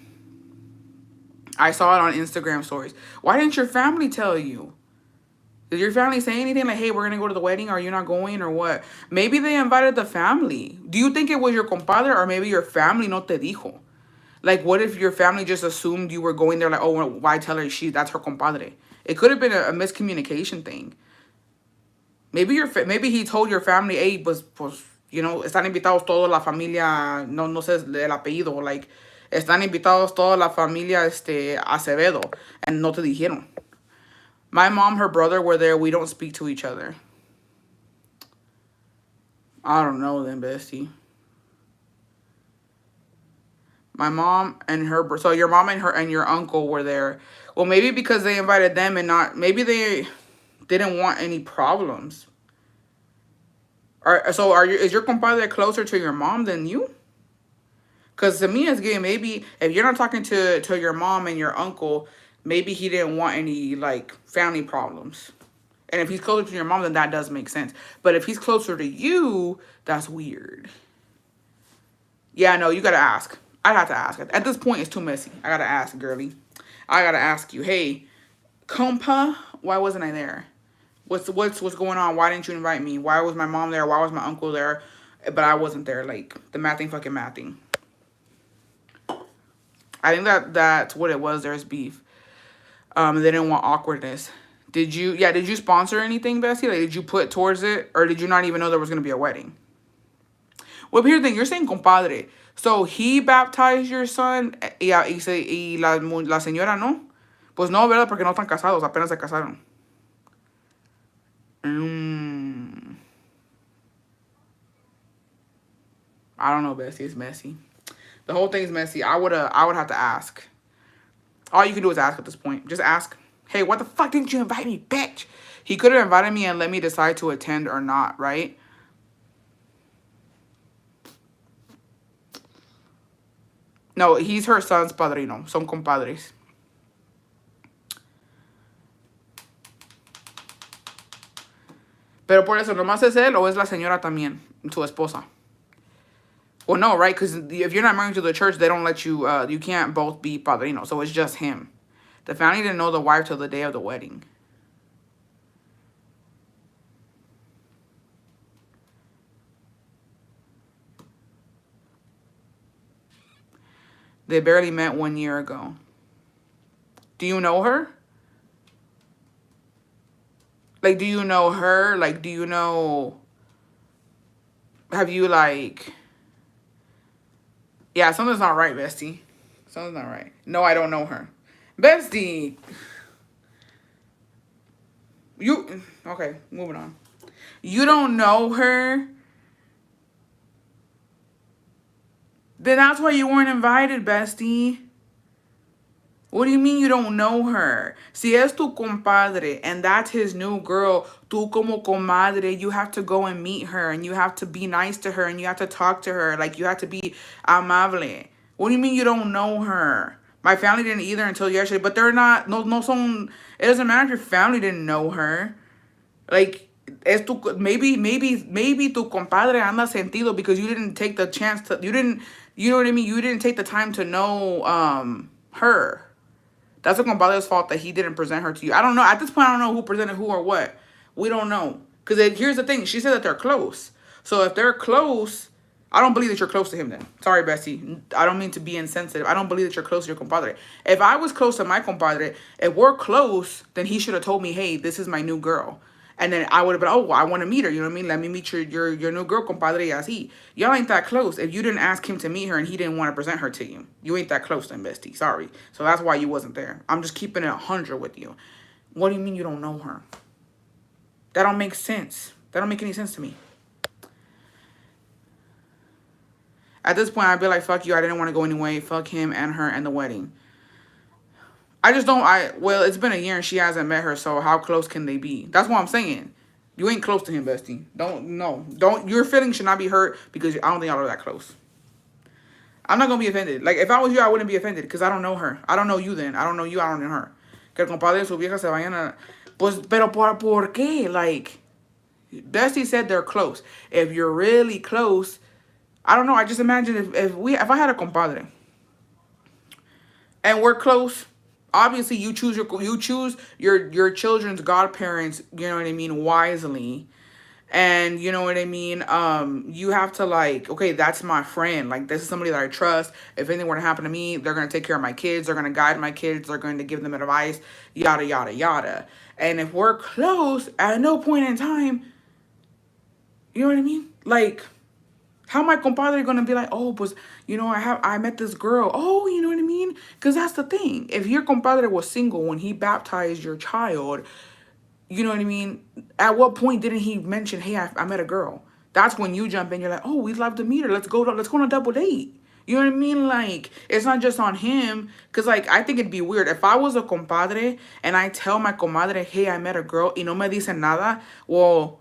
I saw it on Instagram stories. Why didn't your family tell you? Did your family say anything like, hey, we're going to go to the wedding? Are you not going or what? Maybe they invited the family. Do you think it was your compadre, or maybe your family no te dijo? Like, what if your family just assumed you were going there like, oh, why tell her that's her compadre? It could have been a miscommunication thing. Maybe he told your family, hey, pues, you know, están invitados toda la familia, no sé el apellido, like, están invitados toda la familia, Acevedo, and no te dijeron. My mom, her brother were there. We don't speak to each other. I don't know then, bestie. My mom and her, so your mom and your uncle were there. Well, maybe because they invited them and not, maybe they didn't want any problems. Is your compadre closer to your mom than you? Because to me, it's gay. Maybe if you're not talking to your mom and your uncle, maybe he didn't want any, like, family problems. And if he's closer to your mom, then that does make sense. But if he's closer to you, that's weird. Yeah, no, you got to ask. I'd have to ask. At this point, it's too messy. I got to ask, girly. I got to ask you, hey, compa, why wasn't I there? What's going on? Why didn't you invite me? Why was my mom there? Why was my uncle there? But I wasn't there. Like, the fucking mathing. I think that's what it was. There's beef. They didn't want awkwardness. Did you sponsor anything, Bessie? Like, did you put towards it? Or did you not even know there was going to be a wedding? Well, here's the thing. You're saying compadre. So, he baptized your son y la señora no. Pues no, ¿verdad? Porque no están casados. Apenas se casaron. Mm, I don't know, bestie. It's messy. The whole thing's messy. I would have to ask. All you can do is ask at this point. Just ask. Hey, what the fuck didn't you invite me, bitch? He could have invited me and let me decide to attend or not, right? No, he's her son's padrino. Son compadres. Pero por eso, nomás es él o es la señora también, su esposa. Well, no, right? Because if you're not married to the church, they don't let you, you can't both be padrinos. So it's just him. The family didn't know the wife till the day of the wedding. They barely met 1 year ago. Do you know her? Like, do you know her? Like, do you know... Have you, like... Yeah, something's not right, bestie. Something's not right. No, I don't know her. Bestie! You... Okay, moving on. You don't know her? Then that's why you weren't invited, bestie. What do you mean you don't know her? Si es tu compadre and that's his new girl, tú como comadre, you have to go and meet her and you have to be nice to her and you have to talk to her. Like, you have to be amable. What do you mean you don't know her? My family didn't either until yesterday, but they're not, no son, it doesn't matter if your family didn't know her. Like, maybe tu compadre anda sentido because you didn't take the chance to, you know what I mean? You didn't take the time to know her. That's a compadre's fault that he didn't present her to you. I don't know. At this point, I don't know who presented who or what. We don't know. Because here's the thing. She said that they're close. So if they're close, I don't believe that you're close to him then. Sorry, Bessie. I don't mean to be insensitive. I don't believe that you're close to your compadre. If I was close to my compadre, if we're close, then he should have told me, hey, this is my new girl. And then I would have been, oh, I want to meet her. You know what I mean? Let me meet your new girl, compadre, así. Y'all ain't that close. If you didn't ask him to meet her and he didn't want to present her to you, you ain't that close then, bestie. Sorry. So that's why you wasn't there. I'm just keeping it 100 with you. What do you mean you don't know her? That don't make sense. That don't make any sense to me. At this point, I'd be like, fuck you. I didn't want to go anyway. Fuck him and her and the wedding. I just don't, well, it's been a year and she hasn't met her, so how close can they be? That's what I'm saying. You ain't close to him, bestie. Your feelings should not be hurt because I don't think y'all are that close. I'm not going to be offended. Like, if I was you, I wouldn't be offended because I don't know her. I don't know you then. I don't know you, I don't know her. Que el compadre de su vieja se vayan a... Pues, pero ¿por qué? Like, bestie said they're close. If you're really close, I don't know. I just imagine if I had a compadre and we're close... Obviously, you choose your children's godparents, you know what I mean, wisely. And you know what I mean? You have to like, okay, that's my friend. Like, this is somebody that I trust. If anything were to happen to me, they're going to take care of my kids. They're going to guide my kids. They're going to give them advice, yada, yada, yada. And if we're close, at no point in time, you know what I mean? Like, how my compadre gonna be like, oh, pues, you know, I met this girl. Oh, you know what I mean? Because that's the thing. If your compadre was single when he baptized your child, you know what I mean? At what point didn't he mention, hey, I met a girl? That's when you jump in. You're like, oh, we'd love to meet her. Let's go on a double date. You know what I mean? Like, it's not just on him. Because, like, I think it'd be weird. If I was a compadre and I tell my comadre, hey, I met a girl, y no me dicen nada, well...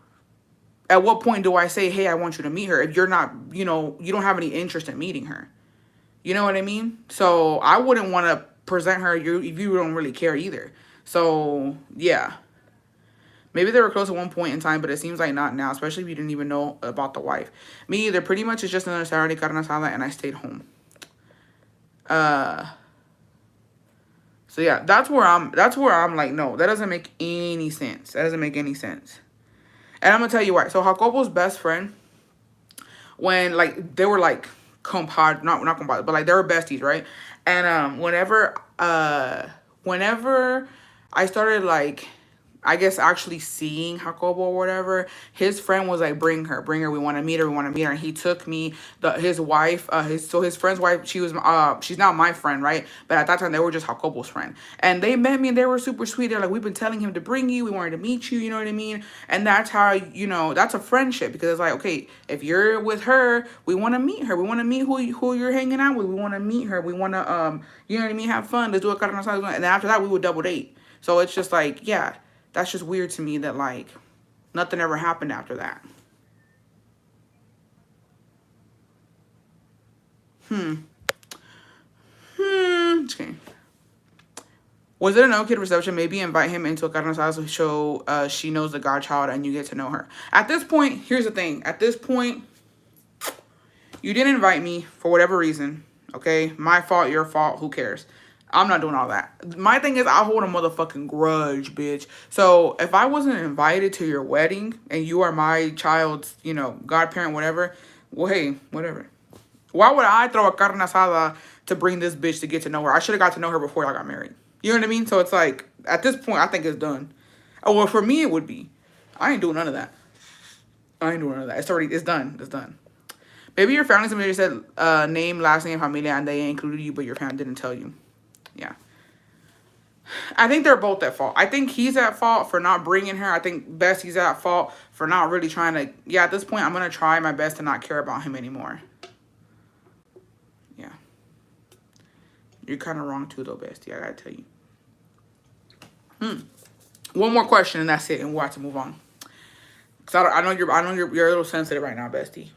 At what point do I say, hey, I want you to meet her if you're not, you know, you don't have any interest in meeting her? You know what I mean? So I wouldn't want to present her if you don't really care either. So, yeah. Maybe they were close at one point in time, but it seems like not now, especially if you didn't even know about the wife. Me either. Pretty much it's just another Saturday carne asada and I stayed home. So, yeah, that's where I'm like, no, that doesn't make any sense. That doesn't make any sense. And I'm going to tell you why. So, Jacobo's best friend, when, like, they were, like, compadre, not compadre, but, like, they were besties, right? And whenever I started, like, I guess actually seeing Jacobo or whatever, his friend was like, bring her, we want to meet her, and he took me, his wife, his friend's wife, she's not my friend, right? But at that time, they were just Jacobo's friend. And they met me, and they were super sweet. They're like, we've been telling him to bring you, we wanted to meet you, you know what I mean? And that's how, you know, that's a friendship, because it's like, okay, if you're with her, we want to meet her, we want to meet who you're hanging out with, we want to meet her, we want to, you know what I mean, have fun, let's do a carne asada, and then after that, we would double date. So it's just like, yeah, that's just weird to me that, like, nothing ever happened after that. Okay. Was it a no kid reception? Maybe invite him into a carne asada to show she knows the godchild and you get to know her. At this point, here's the thing. At this point, you didn't invite me for whatever reason. Okay? My fault, your fault, who cares? I'm not doing all that. My thing is, I hold a motherfucking grudge, bitch. So if I wasn't invited to your wedding and you are my child's, you know, godparent, whatever, well, hey, whatever. Why would I throw a carne asada to bring this bitch to get to know her? I should have got to know her before I got married. You know what I mean? So it's like, at this point, I think it's done. Oh, well, for me, it would be. I ain't doing none of that. It's done. It's done. Maybe your family somebody said name, last name, familia, and they included you, but your family didn't tell you. Yeah. I think they're both at fault. I think he's at fault for not bringing her. I think Bestie's at fault for not really trying to... Yeah, at this point, I'm going to try my best to not care about him anymore. Yeah. You're kind of wrong too, though, Bestie. I got to tell you. One more question, and that's it, and we'll have to move on. Because I know you're a little sensitive right now, Bestie.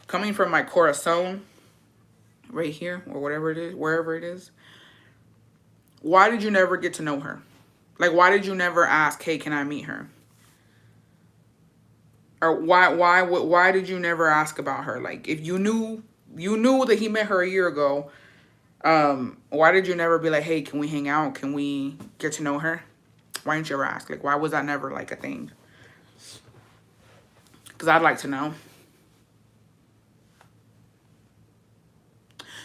Coming from my corazon, right here, or whatever it is, wherever it is, why did you never get to know her? Like, why did you never ask, hey, can I meet her? Or why did you never ask about her? Like, if you knew that he met her a year ago, why did you never be like, hey, can we hang out? Can we get to know her? Why didn't you ever ask? Like, why was that never, like, a thing? Because I'd like to know.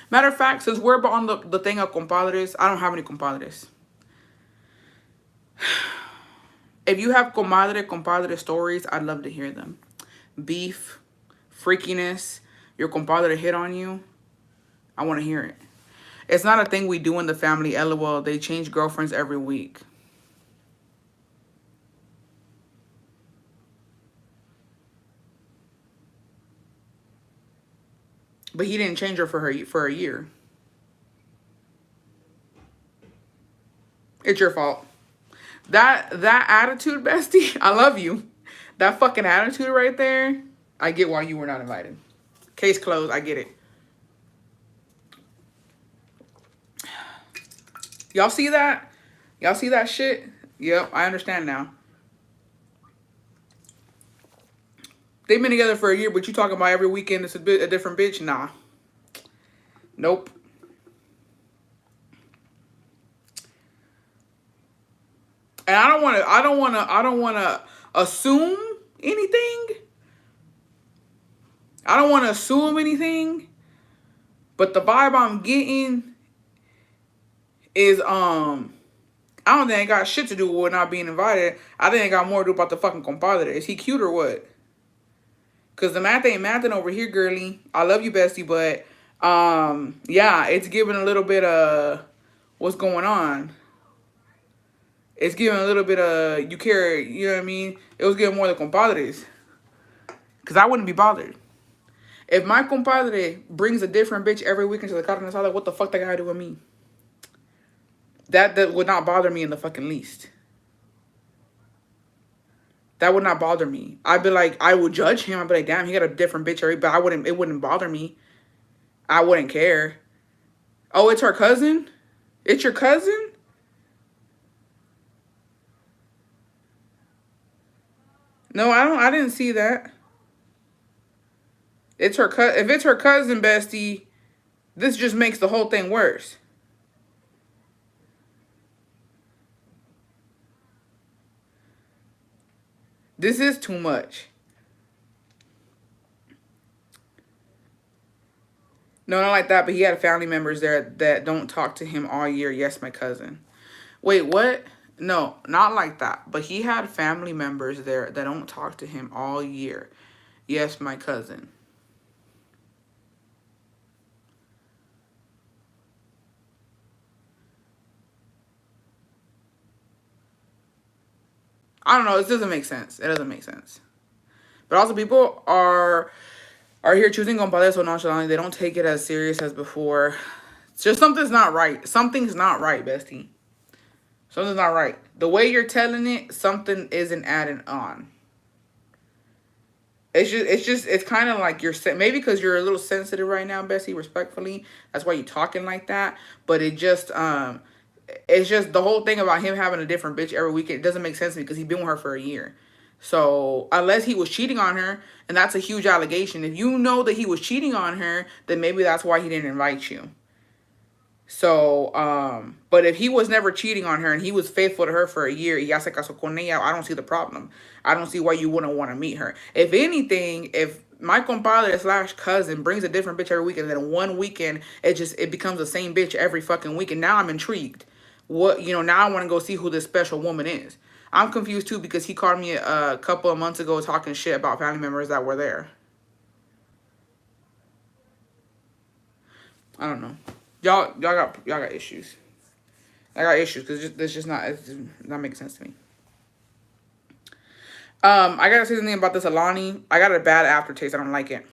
Matter of fact, since we're on the thing of compadres, I don't have any compadres. If you have compadre stories, I'd love to hear them. Beef, freakiness, your compadre hit on you, I want to hear it. It's not a thing we do in the family, LOL. They change girlfriends every week. But he didn't change her for a year. It's your fault. That attitude, Bestie, I love you. That fucking attitude right there, I get why you were not invited. Case closed, I get it. Y'all see that? Y'all see that shit? Yep, I understand now. They've been together for a year, but you talking about every weekend it's a different bitch? Nah. Nope. And I don't wanna assume anything. I don't wanna assume anything. But the vibe I'm getting is I don't think it got shit to do with not being invited. I think it got more to do about the fucking compadre. Is he cute or what? Cause the math ain't mathing over here, girly. I love you, Bestie, but yeah, it's giving a little bit of what's going on. It's giving a little bit of you care, you know what I mean? It was giving more the compadres. Cause I wouldn't be bothered. If my compadre brings a different bitch every weekend to the carne asada, what the fuck that gotta do with me? That would not bother me in the fucking least. That would not bother me. I'd be like, I would judge him. I'd be like, damn, he got a different bitch every, but it wouldn't bother me. I wouldn't care. Oh, it's her cousin? It's your cousin? No, I didn't see that. It's her if it's her cousin, Bestie, this just makes the whole thing worse. This is too much. No, not like that, but he had family members there that don't talk to him all year. Yes, my cousin. Wait, what? No, not like that. But he had family members there that don't talk to him all year. Yes, my cousin. I don't know. It doesn't make sense. It doesn't make sense. But also, people are here choosing compadre so nonchalantly. They don't take it as serious as before. It's just something's not right. Something's not right, bestie. Something's not right. The way you're telling it, something isn't adding on. It's kind of like you're maybe because you're a little sensitive right now, Bessie. Respectfully, that's why you're talking like that. But it's just the whole thing about him having a different bitch every weekend. It doesn't make sense to me because he's been with her for a year. So unless he was cheating on her, and that's a huge allegation. If you know that he was cheating on her, then maybe that's why he didn't invite you. So, but if he was never cheating on her and he was faithful to her for a year, ya se casó con ella, I don't see the problem. I don't see why you wouldn't want to meet her. If anything, if my compadre slash cousin brings a different bitch every weekend, then one weekend it becomes the same bitch every fucking weekend. Now I'm intrigued. Now I want to go see who this special woman is. I'm confused too because he called me a couple of months ago talking shit about family members that were there. I don't know. Y'all got issues. I got issues because it's just not making sense to me. I gotta say something about this Alani. I got a bad aftertaste. I don't like it.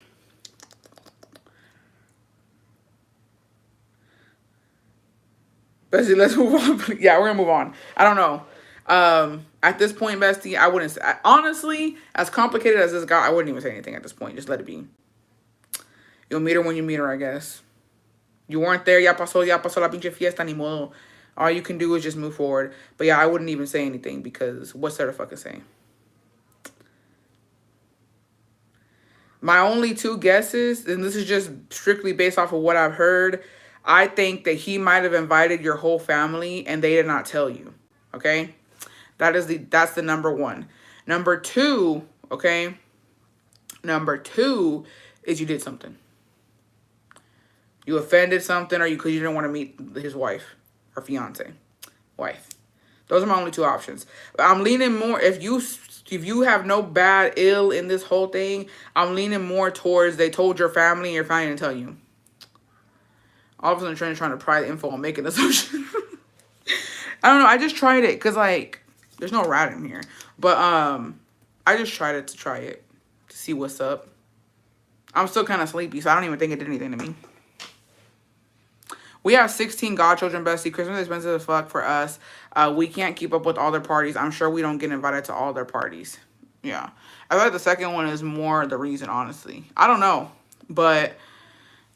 Bestie, let's move on. Yeah, we're gonna move on. I don't know. At this point, Bestie, I wouldn't say, honestly, as complicated as this guy, I wouldn't even say anything at this point. Just let it be. You'll meet her when you meet her, I guess. You weren't there, ya pasó la pinche fiesta, ni modo. All you can do is just move forward. But yeah, I wouldn't even say anything because what's there to fucking say? My only two guesses, and this is just strictly based off of what I've heard, I think that he might have invited your whole family and they did not tell you. Okay? That's the number one. Number two, okay? Number two is you did something. You offended something, or because you didn't want to meet his wife or fiance, wife. Those are my only two options. But I'm leaning more, if you have no bad ill in this whole thing, I'm leaning more towards they told your family and your family didn't tell you. All of a sudden, trying to pry the info and make an assumption. I don't know. I just tried it because like there's no rat in here, but I just tried it to see what's up. I'm still kind of sleepy, so I don't even think it did anything to me. We have 16 godchildren, Bestie. Christmas is expensive as fuck for us. We can't keep up with all their parties. I'm sure we don't get invited to all their parties. Yeah. I thought the second one is more the reason, honestly. I don't know. But,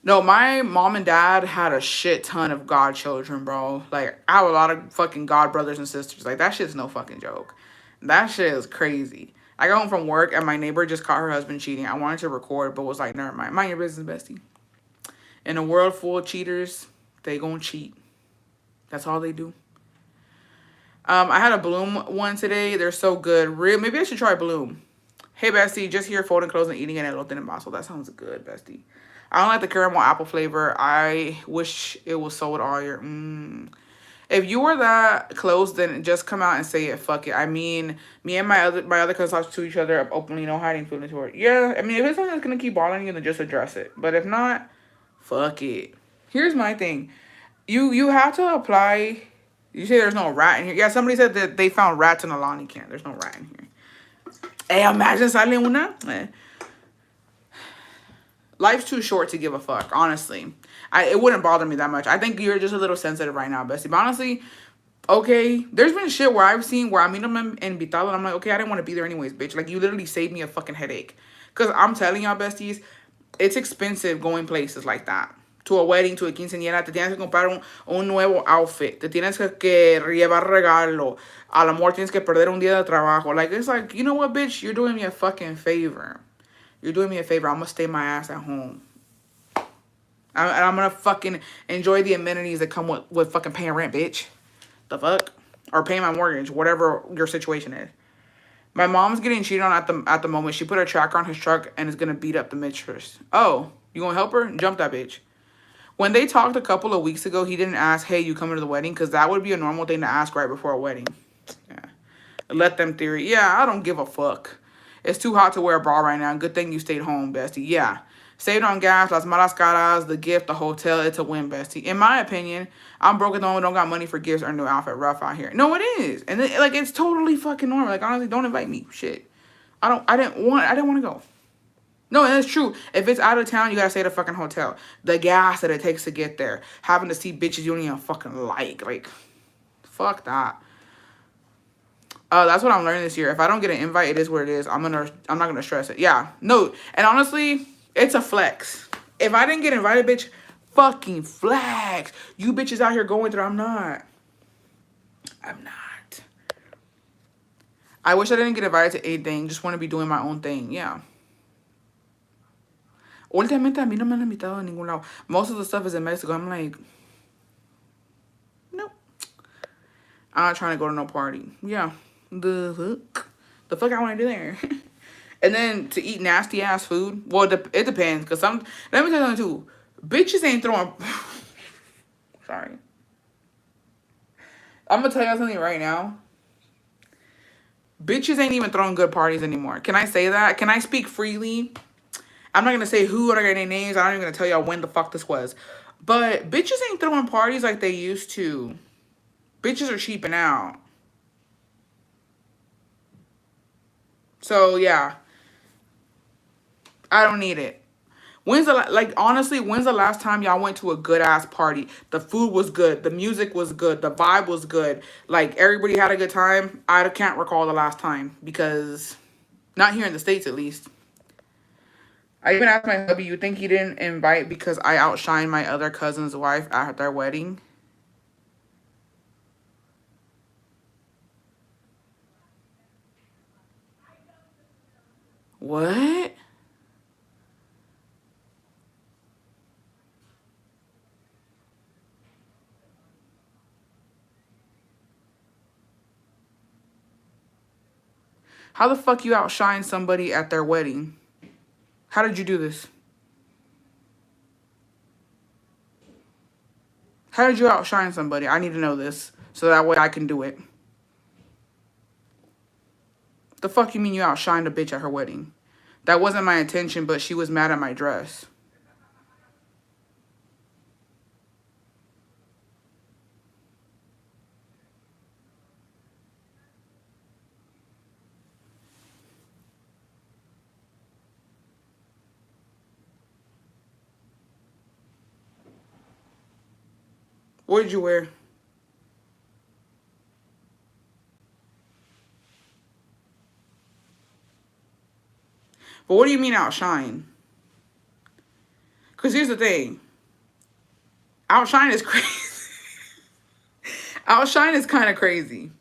no, my mom and dad had a shit ton of godchildren, bro. Like, I have a lot of fucking god brothers and sisters. Like, that shit's no fucking joke. That shit is crazy. I got home from work, and my neighbor just caught her husband cheating. I wanted to record, but was like, never mind. Mind your business, Bestie. In a world full of cheaters, they gonna cheat. That's all they do. I had a Bloom one today. They're so good. Maybe I should try Bloom. Hey, Bestie, just here folding clothes and eating an elote en vaso. That sounds good, Bestie. I don't like the caramel apple flavor. I wish it was sold all year. If you were that close, then just come out and say it. Fuck it. I mean, me and my other cousins talk to each other openly, no hiding feelings for it. Yeah, I mean, if it's something that's gonna keep bothering you, then just address it. But if not, fuck it. Here's my thing. You have to apply. You say there's no rat in here. Yeah, somebody said that they found rats in a Lonnie can. There's no rat in here. Hey, imagine sale una. Life's too short to give a fuck, honestly. It wouldn't bother me that much. I think you're just a little sensitive right now, Bestie. But honestly, okay, there's been shit where I've seen where I meet them in invitado and I'm like, okay, I didn't want to be there anyways, bitch. Like, you literally saved me a fucking headache. Because I'm telling y'all, besties, it's expensive going places like that. To a wedding, to a quinceañera, te tienes que comprar un nuevo outfit. Te tienes que llevar regalo. A lo mejor tienes que perder un día de trabajo. Like, it's like, you know what, bitch? You're doing me a fucking favor. You're doing me a favor. I'm going to stay my ass at home. I'm going to fucking enjoy the amenities that come with fucking paying rent, bitch. The fuck? Or paying my mortgage, whatever your situation is. My mom's getting cheated on at the moment. She put a tracker on his truck and is going to beat up the mistress. Oh, you going to help her? Jump that bitch. When they talked a couple of weeks ago, he didn't ask, hey, you coming to the wedding? Because that would be a normal thing to ask right before a wedding. Yeah. Let them theory. Yeah, I don't give a fuck. It's too hot to wear a bra right now. Good thing you stayed home, bestie. Yeah. Saved on gas, las malas caras, the gift, the hotel. It's a win, bestie. In my opinion, I'm broke at the moment, don't got money for gifts or new outfit. Rough out here. No, it is. And then, like, it's totally fucking normal. Like, honestly, don't invite me. Shit. I didn't want to go. No, and it's true. If it's out of town, you gotta stay at a fucking hotel. The gas that it takes to get there. Having to see bitches you don't even fucking like. Like, fuck that. That's what I'm learning this year. If I don't get an invite, it is what it is. I'm not gonna stress it. Yeah. No. And honestly, it's a flex. If I didn't get invited, bitch, fucking flex. You bitches out here going through. I'm not. I wish I didn't get invited to anything. Just want to be doing my own thing. Yeah. Últimamente a mí no me han invitado a ningún lado. Most of the stuff is in Mexico. I'm like, nope. I'm not trying to go to no party. Yeah. The fuck I want to do there. And then to eat nasty ass food. Well, it depends. Because let me tell you something too. Bitches ain't throwing. Sorry. I'm going to tell you something right now. Bitches ain't even throwing good parties anymore. Can I say that? Can I speak freely? I'm not going to say who or any names. I'm not even going to tell y'all when the fuck this was. But bitches ain't throwing parties like they used to. Bitches are cheaping out. So, yeah. I don't need it. Honestly, when's the last time y'all went to a good-ass party? The food was good. The music was good. The vibe was good. Like, everybody had a good time. I can't recall the last time. Because, not here in the States, at least. I even asked my hubby, you think he didn't invite because I outshined my other cousin's wife at their wedding? What? How the fuck you outshine somebody at their wedding? How did you do this? How did you outshine somebody? I need to know this so that way I can do it. The fuck you mean you outshined a bitch at her wedding? That wasn't my intention, but she was mad at my dress. What did you wear? But what do you mean outshine? Because here's the thing. Outshine is crazy. Outshine is kind of crazy.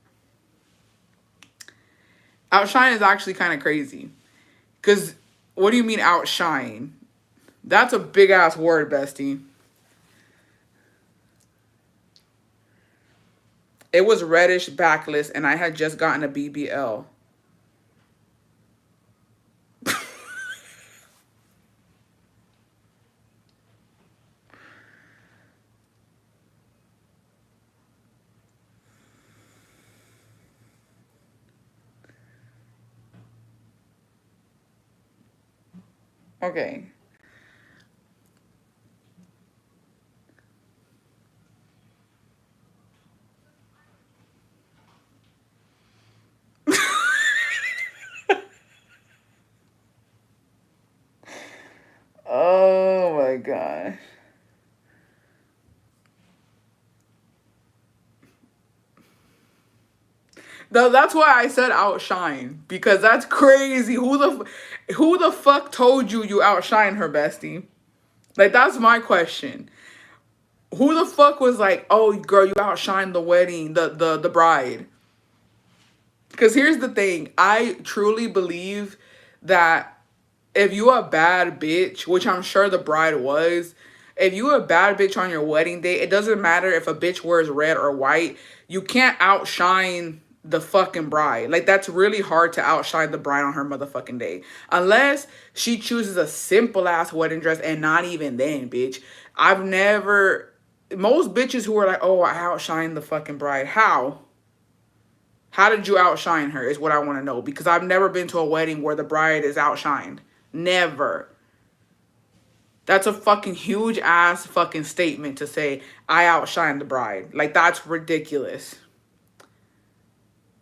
Outshine is actually kind of crazy. Because what do you mean outshine? That's a big ass word, bestie. It was reddish backless and I had just gotten a BBL. Okay. Oh my god. No, that's why I said outshine, because that's crazy. Who the fuck told you you outshine her, bestie? Like, that's my question. Who the fuck was like, oh girl, you outshine the wedding, the bride? Because here's the thing, I truly believe that if you a bad bitch, which I'm sure the bride was, if you a bad bitch on your wedding day, it doesn't matter if a bitch wears red or white, you can't outshine the fucking bride. Like, that's really hard to outshine the bride on her motherfucking day. Unless she chooses a simple ass wedding dress, and not even then, bitch. I've never, most bitches who are like, oh, I outshine the fucking bride. How? How did you outshine her is what I want to know, because I've never been to a wedding where the bride is outshined. Never. That's a fucking huge ass fucking statement to say, I outshined the bride. Like, that's ridiculous.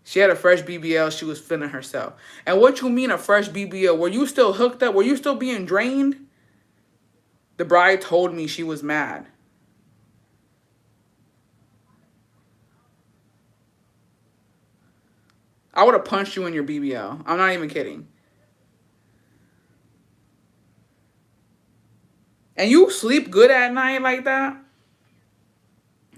She had a fresh BBL. She was feeling herself. And what you mean a fresh BBL? Were you still hooked up? Were you still being drained? The bride told me she was mad. I would have punched you in your BBL. I'm not even kidding. And you sleep good at night like that?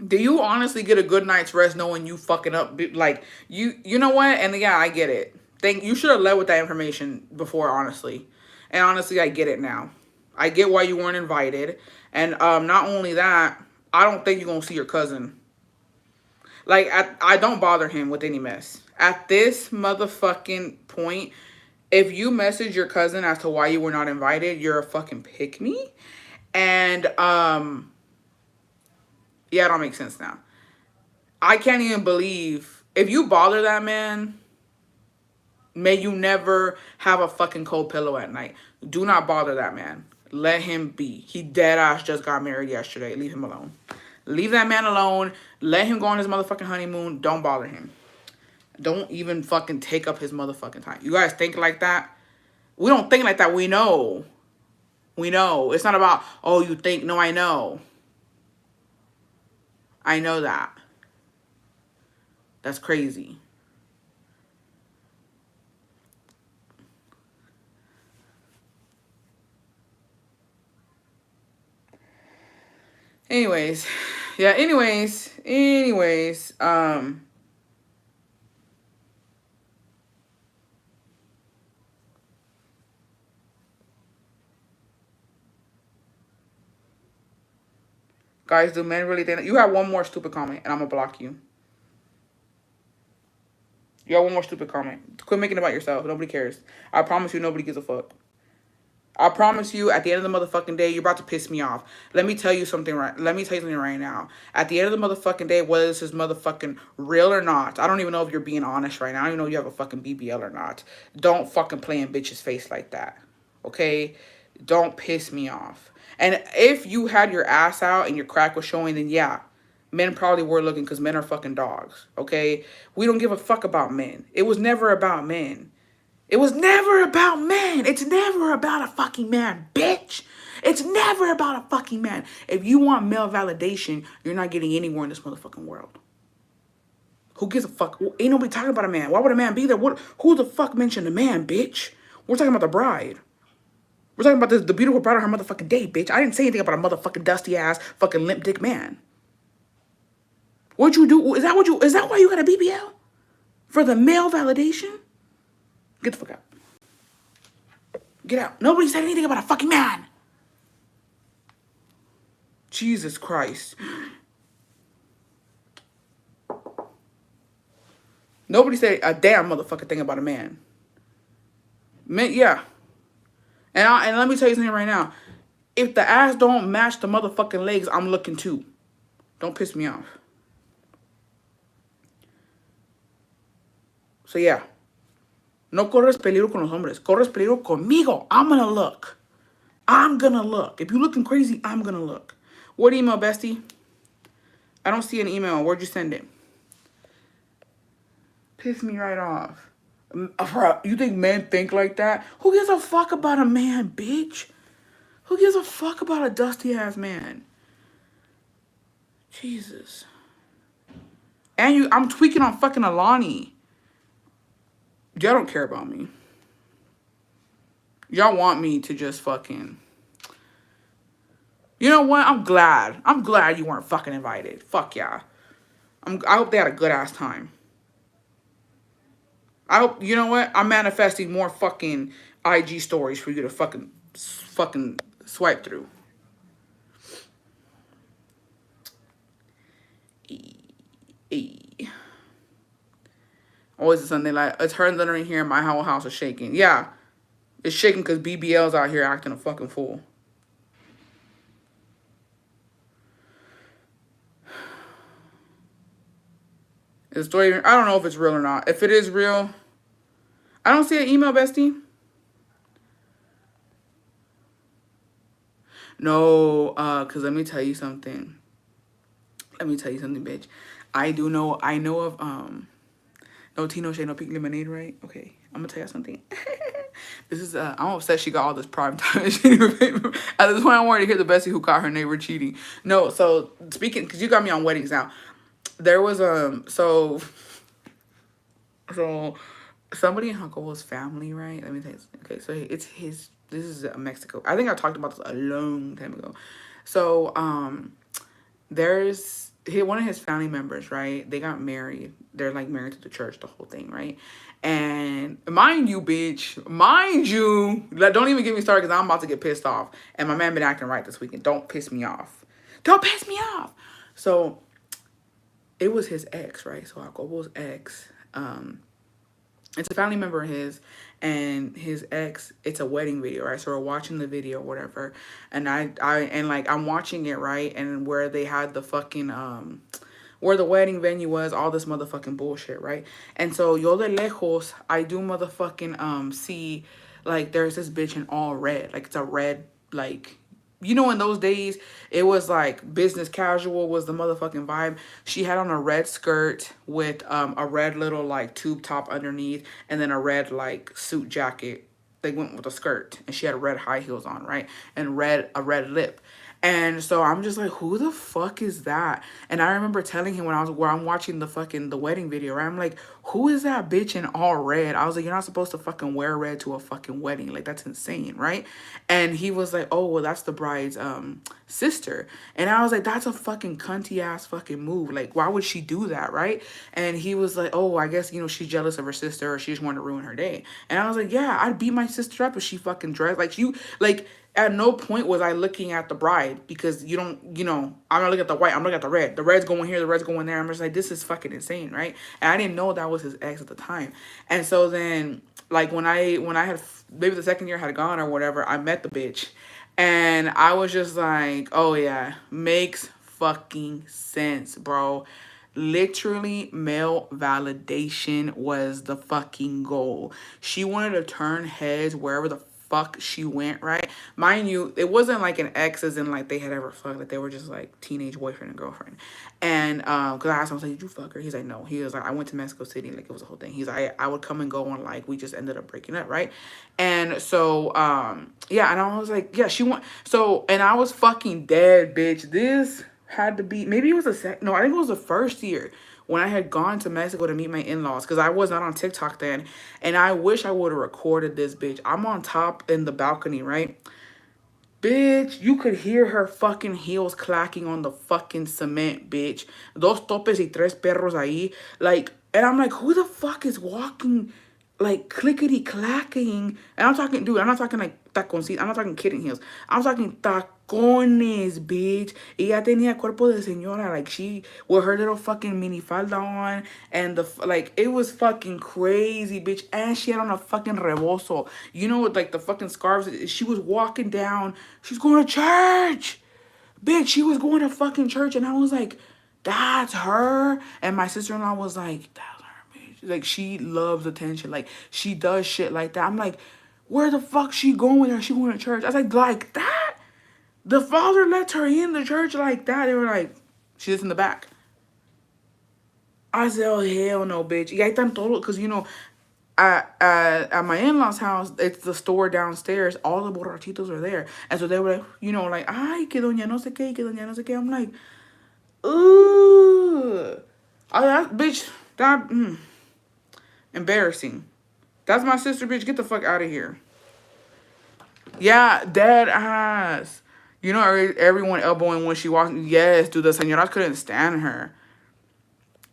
Do you honestly get a good night's rest knowing you fucking up? Like, you know what? And yeah, I get it. You should have led with that information before, honestly. And honestly, I get it now. I get why you weren't invited. And not only that, I don't think you're going to see your cousin. Like, I don't bother him with any mess. At this motherfucking point, if you message your cousin as to why you were not invited, you're a fucking pick-me. And, yeah, it don't make sense now. I can't even believe, if you bother that man, may you never have a fucking cold pillow at night. Do not bother that man. Let him be. He dead ass just got married yesterday. Leave him alone. Leave that man alone. Let him go on his motherfucking honeymoon. Don't bother him. Don't even fucking take up his motherfucking time. You guys think like that? We don't think like that. We know. We know. It's not about, oh, you think. No, I know. I know that. That's crazy. Anyways. Yeah, anyways. Guys, do men really think that? You have one more stupid comment and I'm gonna block you. You have one more stupid comment. Quit making it about yourself. Nobody cares. I promise you nobody gives a fuck. I promise you, at the end of the motherfucking day, you're about to piss me off. Let me tell you something right now. At the end of the motherfucking day, whether this is motherfucking real or not, I don't even know if you're being honest right now. I don't even know if you have a fucking BBL or not. Don't fucking play in bitch's face like that. Okay? Don't piss me off. And if you had your ass out and your crack was showing, then yeah, men probably were looking, because men are fucking dogs. Okay? We don't give a fuck about men. It was never about men. It was never about men. It's never about a fucking man, bitch. It's never about a fucking man. If you want male validation, you're not getting anywhere in this motherfucking world. Who gives a fuck? Ain't nobody talking about a man. Why would a man be there? Who the fuck mentioned a man, bitch? We're talking about the bride. We're talking about the beautiful bride on her motherfucking day, bitch. I didn't say anything about a motherfucking dusty ass fucking limp dick man. What'd you do? Is that why you got a BBL? For the male validation? Get the fuck out. Get out. Nobody said anything about a fucking man. Jesus Christ. Nobody said a damn motherfucking thing about a man. Man, yeah. And let me tell you something right now. If the ass don't match the motherfucking legs, I'm looking too. Don't piss me off. So yeah. No corres peligro con los hombres. Corres peligro conmigo. I'm gonna look. If you're looking crazy, I'm gonna look. What email, bestie? I don't see an email. Where'd you send it? Piss me right off. You think men think like that? Who gives a fuck about a man, bitch? Who gives a fuck about a dusty ass man? Jesus. And I'm tweaking on fucking Alani. Y'all don't care about me. Y'all want me to just fucking... You know what? I'm glad. You weren't fucking invited. Fuck yeah. I hope they had a good ass time. I hope, you know what? I'm manifesting more fucking IG stories for you to fucking swipe through. Always a Sunday light. It's her under in here. My whole house is shaking. Yeah. It's shaking because BBL's out here acting a fucking fool. The story, I don't know if it's real or not. If it is real, I don't see an email, bestie. No, cause let me tell you something. Let me tell you something, bitch. I know of no tea, no shade, no pink lemonade, right? Okay, I'm gonna tell you something. This is I'm upset she got all this prime time. At this point, I wanted to hear the bestie who caught her neighbor cheating. No, so speaking, cause you got me on weddings now. There was so somebody in Jacobo's family, right? Let me tell you. Okay, so it's his. This is Mexico. I think I talked about this a long time ago. So there's one of his family members, right? They got married. They're like married to the church, the whole thing, right? And mind you, bitch, mind you, don't even get me started because I'm about to get pissed off. And my man been acting right this weekend. Don't piss me off. Don't piss me off. So it was his ex, right? So Jacobo's ex. It's a family member of his, and his ex. It's a wedding video, right? So we're watching the video, or whatever, and I'm watching it, right, and where they had the fucking where the wedding venue was, all this motherfucking bullshit, right? And so yo de lejos, I do motherfucking see like there's this bitch in all red, like it's a red like. You know, in those days, it was like business casual was the motherfucking vibe. She had on a red skirt with a red little like tube top underneath, and then a red like suit jacket. They went with a skirt, and she had red high heels on, right? And a red lip. And so I'm just like, who the fuck is that? And I remember telling him where I'm watching the wedding video, right? I'm like, who is that bitch in all red? I was like, you're not supposed to fucking wear red to a fucking wedding. Like, that's insane, right? And he was like, oh, well, that's the bride's sister. And I was like, that's a fucking cunty ass fucking move. Like, why would she do that, right? And he was like, oh, I guess, she's jealous of her sister, or she just wanted to ruin her day. And I was like, yeah, I'd beat my sister up if she fucking dressed like you, like. At no point was I looking at the bride, because I'm not looking at the white, I'm looking at the red. The red's going here, the red's going there. I'm just like, this is fucking insane, right? And I didn't know that was his ex at the time. And so then, like, when I had, maybe the second year had gone or whatever, I met the bitch. And I was just like, oh yeah, makes fucking sense, bro. Literally, male validation was the fucking goal. She wanted to turn heads wherever the fuck she went, right? Mind you, it wasn't like an ex as in like they had ever fucked, like they were just like teenage boyfriend and girlfriend. And because I asked him, I was like, did you fuck her? He's like, no. He was like, I went to Mexico City, like it was a whole thing. He's like, I would come and go, and like we just ended up breaking up, right? And so yeah, and I was like, yeah, she went. So, and I was fucking dead, bitch. This had to be, maybe it was no, I think it was the first year when I had gone to Mexico to meet my in-laws, because I was not on TikTok then. And I wish I would have recorded this, bitch. I'm on top in the balcony, right? Bitch, you could hear her fucking heels clacking on the fucking cement, bitch. Dos topes y tres perros ahí. Like, and I'm like, who the fuck is walking, like, clickety clacking? And I'm talking, dude, I'm not talking like taconcito. I'm not talking kitten heels. I'm talking tacones, bitch. Ella tenía cuerpo de señora. Like, she, with her little fucking mini falda on. And like, it was fucking crazy, bitch. And she had on a fucking rebozo. You know, with like the fucking scarves. She was walking down. She's going to church. Bitch, she was going to fucking church. And I was like, that's her. And my sister-in-law was like, that's her, bitch. Like, she loves attention. Like, she does shit like that. I'm like, where the fuck she going with her? She going to church. I was like that? The father lets her in the church like that. They were like, she's in the back. I said, oh, hell no, bitch. Y ahí están todos, because, at my in-laws' house, it's the store downstairs. All the borrachitos are there. And so they were like, like, ay, que doña no sé qué, que doña no sé qué. I'm like, ooh. Bitch, that, embarrassing. That's my sister, bitch. Get the fuck out of here. Yeah, dead ass. Everyone elbowing when she walked. Yes, dude, the señoras couldn't stand her.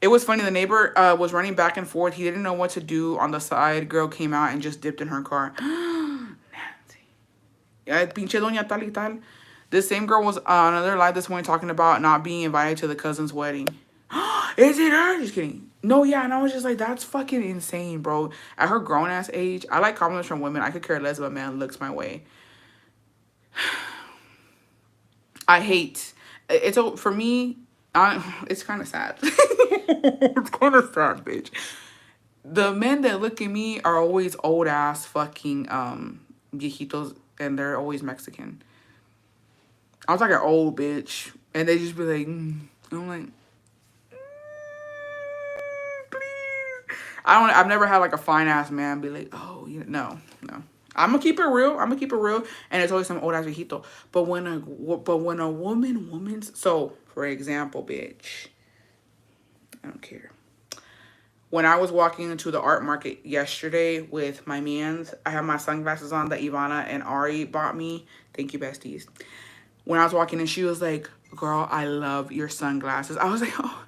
It was funny. The neighbor was running back and forth. He didn't know what to do on the side. Girl came out and just dipped in her car. Nancy. Yeah, pinche doña tal y tal. This same girl was on another live this morning talking about not being invited to the cousin's wedding. Is it her? Just kidding. No, yeah, and I was just like, that's fucking insane, bro. At her grown-ass age, I like compliments from women. I could care less if a man looks my way. I hate... For me, It's kind of sad. It's kind of sad, bitch. The men that look at me are always old ass fucking viejitos, and they're always Mexican. I was like an old bitch, and they just be like, I'm like, please. I've never had like a fine ass man be like, oh, no. I'm gonna keep it real. And it's always some old ass viejito. But when a woman's so for example, bitch, I don't care. When I was walking into the art market yesterday with my mans, I have my sunglasses on that Ivana and Ari bought me. Thank you, besties. When I was walking in, she was like, girl, I love your sunglasses. I was like, oh,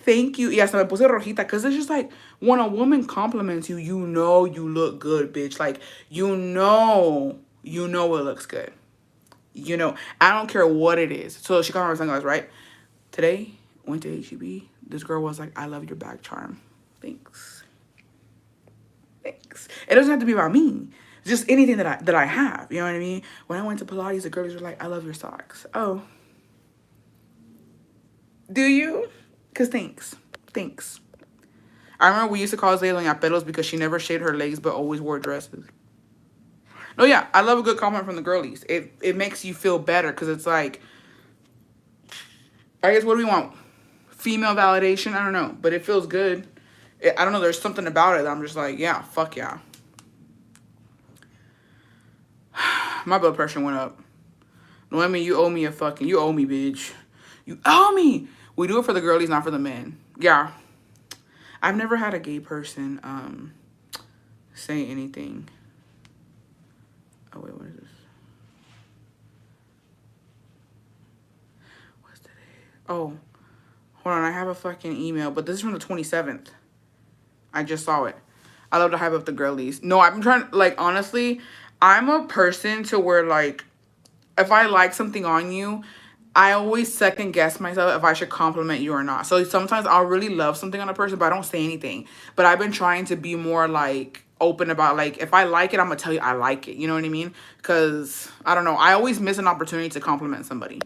thank you. Yes, me puse rojita. Because it's just like, when a woman compliments you, you know you look good, bitch. Like, you know it looks good. I don't care what it is. So she got my sunglasses, right? Today, went to H-E-B. This girl was like, I love your bag charm. Thanks. It doesn't have to be about me. It's just anything that I have. You know what I mean? When I went to Pilates, the girls were like, I love your socks. Oh. Do you? Because thanks. I remember we used to call Zay Doña Pelos because she never shaved her legs but always wore dresses. No, yeah, I love a good compliment from the girlies. It makes you feel better because it's like, I guess, what do we want? Female validation? I don't know. But it feels good. I don't know. There's something about it that I'm just like, yeah, fuck yeah. My blood pressure went up. Noemi, you owe me, bitch. You owe me. We do it for the girlies, not for the men. Yeah. I've never had a gay person say anything. Oh, wait, what is this? What's today? Oh, hold on. I have a fucking email, but this is from the 27th. I just saw it. I love to hype up the girlies. No, I've been trying, like, honestly, I'm a person to where, like, if I like something on you, I always second guess myself if I should compliment you or not. So sometimes I'll really love something on a person, but I don't say anything. But I've been trying to be more, like, open about, like, if I like it, I'm going to tell you I like it. You know what I mean? Because, I don't know. I always miss an opportunity to compliment somebody.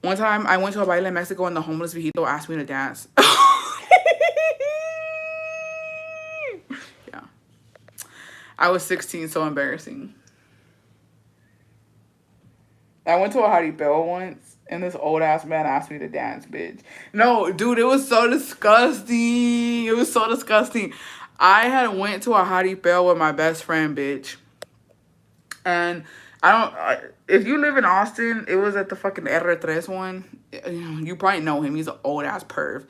One time, I went to a baile in Mexico, and the homeless viejito asked me to dance. Yeah. I was 16, so embarrassing. I went to a jaripeo once, and this old-ass man asked me to dance, bitch. No, dude, it was so disgusting. It was so disgusting. I had went to a jaripeo with my best friend, bitch. And if you live in Austin, it was at the fucking R3 one. You probably know him. He's an old-ass perv.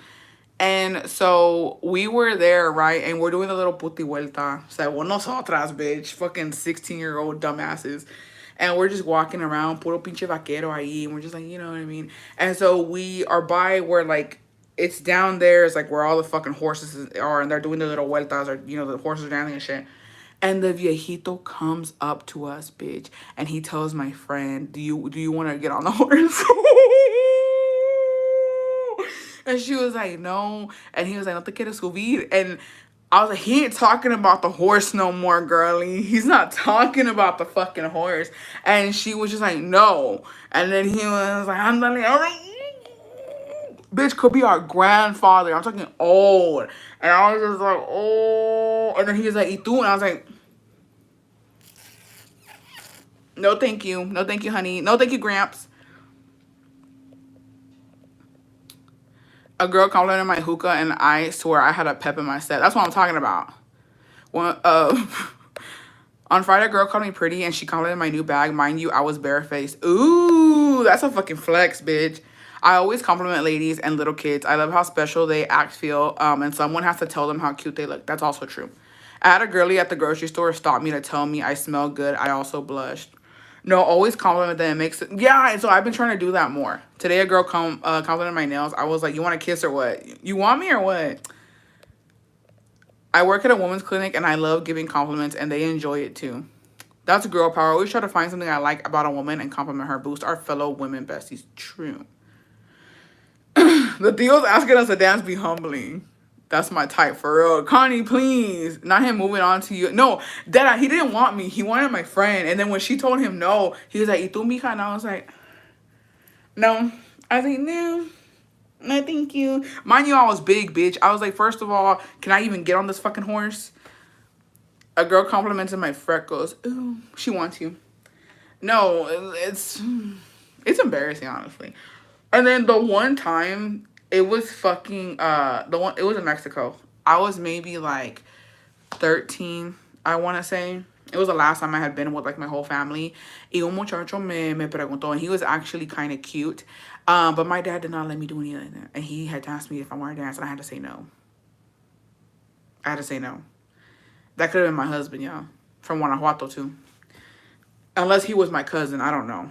And so we were there, right? And we're doing the little puti vuelta. Según nosotras, bitch. Fucking 16-year-old dumbasses. And we're just walking around, puro pinche vaquero ahí. And we're just like, you know what I mean? And so we are by where, like, it's down there. It's like where all the fucking horses are. And they're doing the little vueltas. Or, you know, the horses are dancing and shit. And the viejito comes up to us, bitch. And he tells my friend, do you want to get on the horse? And she was like, no. And he was like, no te quieres subir. And I was like, he ain't talking about the horse no more, girlie. He's not talking about the fucking horse. And she was just like, no. And then he was like, andale. I was like, bitch could be our grandfather. I'm talking old. And I was just like, oh. And then he was like, ¿y tú? And I was like, no, thank you. No, thank you, honey. No, thank you, Gramps. A girl complimented my hookah, and I swear I had a pep in my step. That's what I'm talking about. On Friday, a girl called me pretty, and she complimented my new bag. Mind you, I was barefaced. Ooh, that's a fucking flex, bitch. I always compliment ladies and little kids. I love how special they feel, and someone has to tell them how cute they look. That's also true. I had a girlie at the grocery store stop me to tell me I smell good. I also blushed. No, always compliment them. It makes it. Yeah, and so I've been trying to do that more. Today, a girl complimented my nails. I was like, you want to kiss or what? You want me or what? I work at a women's clinic, and I love giving compliments, and they enjoy it, too. That's girl power. I always try to find something I like about a woman and compliment her. Boost our fellow women besties. True. The deal's asking us to dance be humbling. That's my type, for real. Connie, please. Not him moving on to you. No, Dada, he didn't want me. He wanted my friend. And then when she told him no, he was like, ¿y tú, mija? And I was like, no. I was like, no. No, thank you. Mind you, I was big, bitch. I was like, first of all, can I even get on this fucking horse? A girl complimented my freckles. Ooh, she wants you. No, it's embarrassing, honestly. And then the one time it was fucking it was in Mexico. I was maybe like 13, I want to say. It was the last time I had been with like my whole family. Y un muchacho me preguntó, and he was actually kind of cute. But my dad did not let me do any of that. And he had asked me if I wanted to dance, and I had to say no. I had to say no. That could have been my husband, y'all. From Guanajuato, too. Unless he was my cousin, I don't know.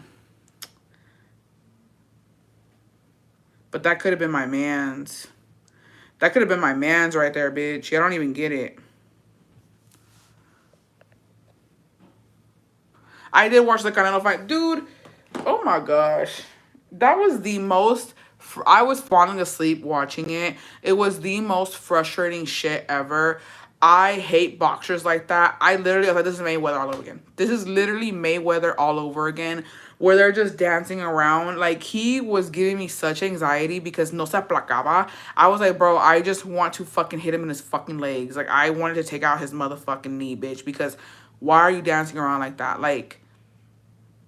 But that could have been my man's. That could have been my man's right there, bitch. I don't even get it. I did watch the Canelo fight. Dude, oh my gosh. That was the most... I was falling asleep watching it. It was the most frustrating shit ever. I hate boxers like that. I literally was like, this is Mayweather all over again. This is literally Mayweather all over again, where they're just dancing around. Like, he was giving me such anxiety because no se aplacaba. I was like, bro, I just want to fucking hit him in his fucking legs. Like, I wanted to take out his motherfucking knee, bitch, because why are you dancing around like that? Like,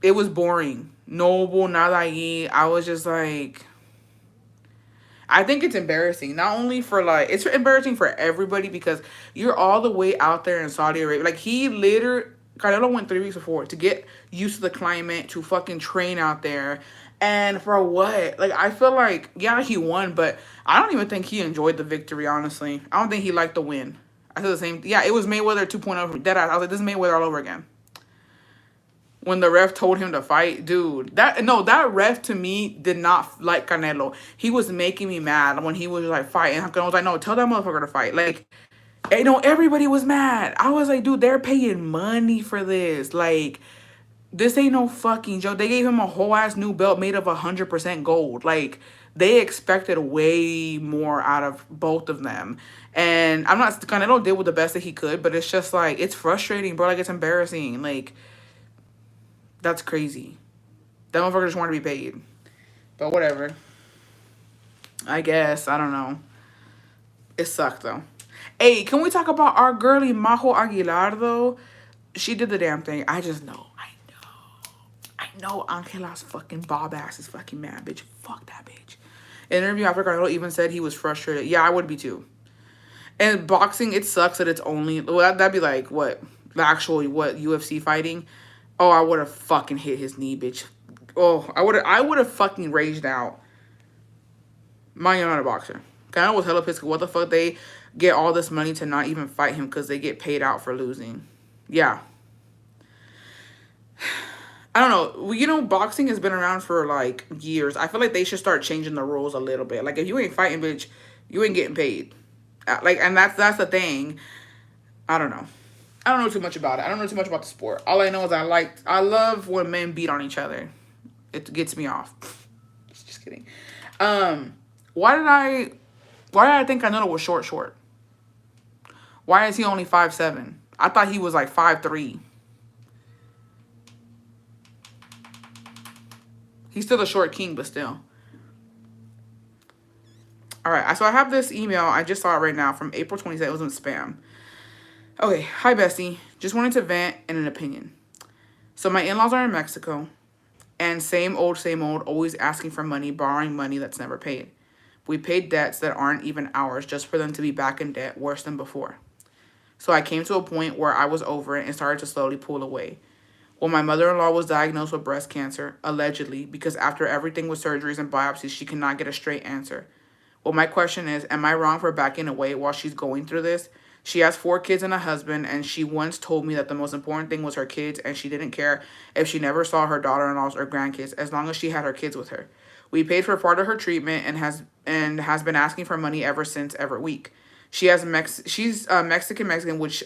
it was boring. Noble, nada ahí. I was just like... I think it's embarrassing, not only for like, it's embarrassing for everybody because you're all the way out there in Saudi Arabia. Like, he literally, Canelo went 3 weeks before to get used to the climate, to fucking train out there. And for what? Like, I feel like, yeah, he won, but I don't even think he enjoyed the victory, honestly. I don't think he liked the win. I said the same. Yeah, it was Mayweather 2.0. Deadass. I was like, this is Mayweather all over again. When the ref told him to fight, dude, that ref to me did not like Canelo. He was making me mad when he was like fighting. I was like, no, tell that motherfucker to fight. Like, everybody was mad. I was like, dude, they're paying money for this. Like, this ain't no fucking joke. They gave him a whole ass new belt made of 100% gold. Like, they expected way more out of both of them. And I'm not, Canelo did with the best that he could, but it's just like, it's frustrating, bro. Like, it's embarrassing. Like, that's crazy. That motherfucker just wanted to be paid. But whatever. I guess. I don't know. It sucked, though. Hey, can we talk about our girly Majo Aguilar, though? She did the damn thing. I just know. I know Angela's fucking bob ass is fucking mad, bitch. Fuck that bitch. In an interview after Canelo even said he was frustrated. Yeah, I would be, too. And boxing, it sucks that it's only... Well, that'd be like, what? The actual, what, UFC fighting? Oh, I would have fucking hit his knee, bitch. Oh, I would have fucking raged out. Mind you, I'm not a boxer. Canelo was hella pissed. What the fuck? They get all this money to not even fight him because they get paid out for losing. Yeah. I don't know. You know, boxing has been around for, like, years. I feel like they should start changing the rules a little bit. Like, if you ain't fighting, bitch, you ain't getting paid. Like, and that's the thing. I don't know. I don't know too much about it. I don't know too much about the sport. All I know is I love when men beat on each other. It gets me off. Just kidding. Why did I think Canelo was short? Why is he only 5'7"? I thought he was like 5'3". He's still a short king, but still. All right, so I have this email. I just saw it right now from April 27th. It was in spam. Okay, hi, Bestie. Just wanted to vent and an opinion. So my in-laws are in Mexico, and same old, always asking for money, borrowing money that's never paid. We paid debts that aren't even ours just for them to be back in debt worse than before. So I came to a point where I was over it and started to slowly pull away. Well, my mother-in-law was diagnosed with breast cancer, allegedly, because after everything with surgeries and biopsies, she cannot get a straight answer. Well, my question is, am I wrong for backing away while she's going through this? She has 4 kids and a husband, and she once told me that the most important thing was her kids, and she didn't care if she never saw her daughter-in-laws or grandkids, as long as she had her kids with her. We paid for part of her treatment and has been asking for money ever since every week. She has Mexican, which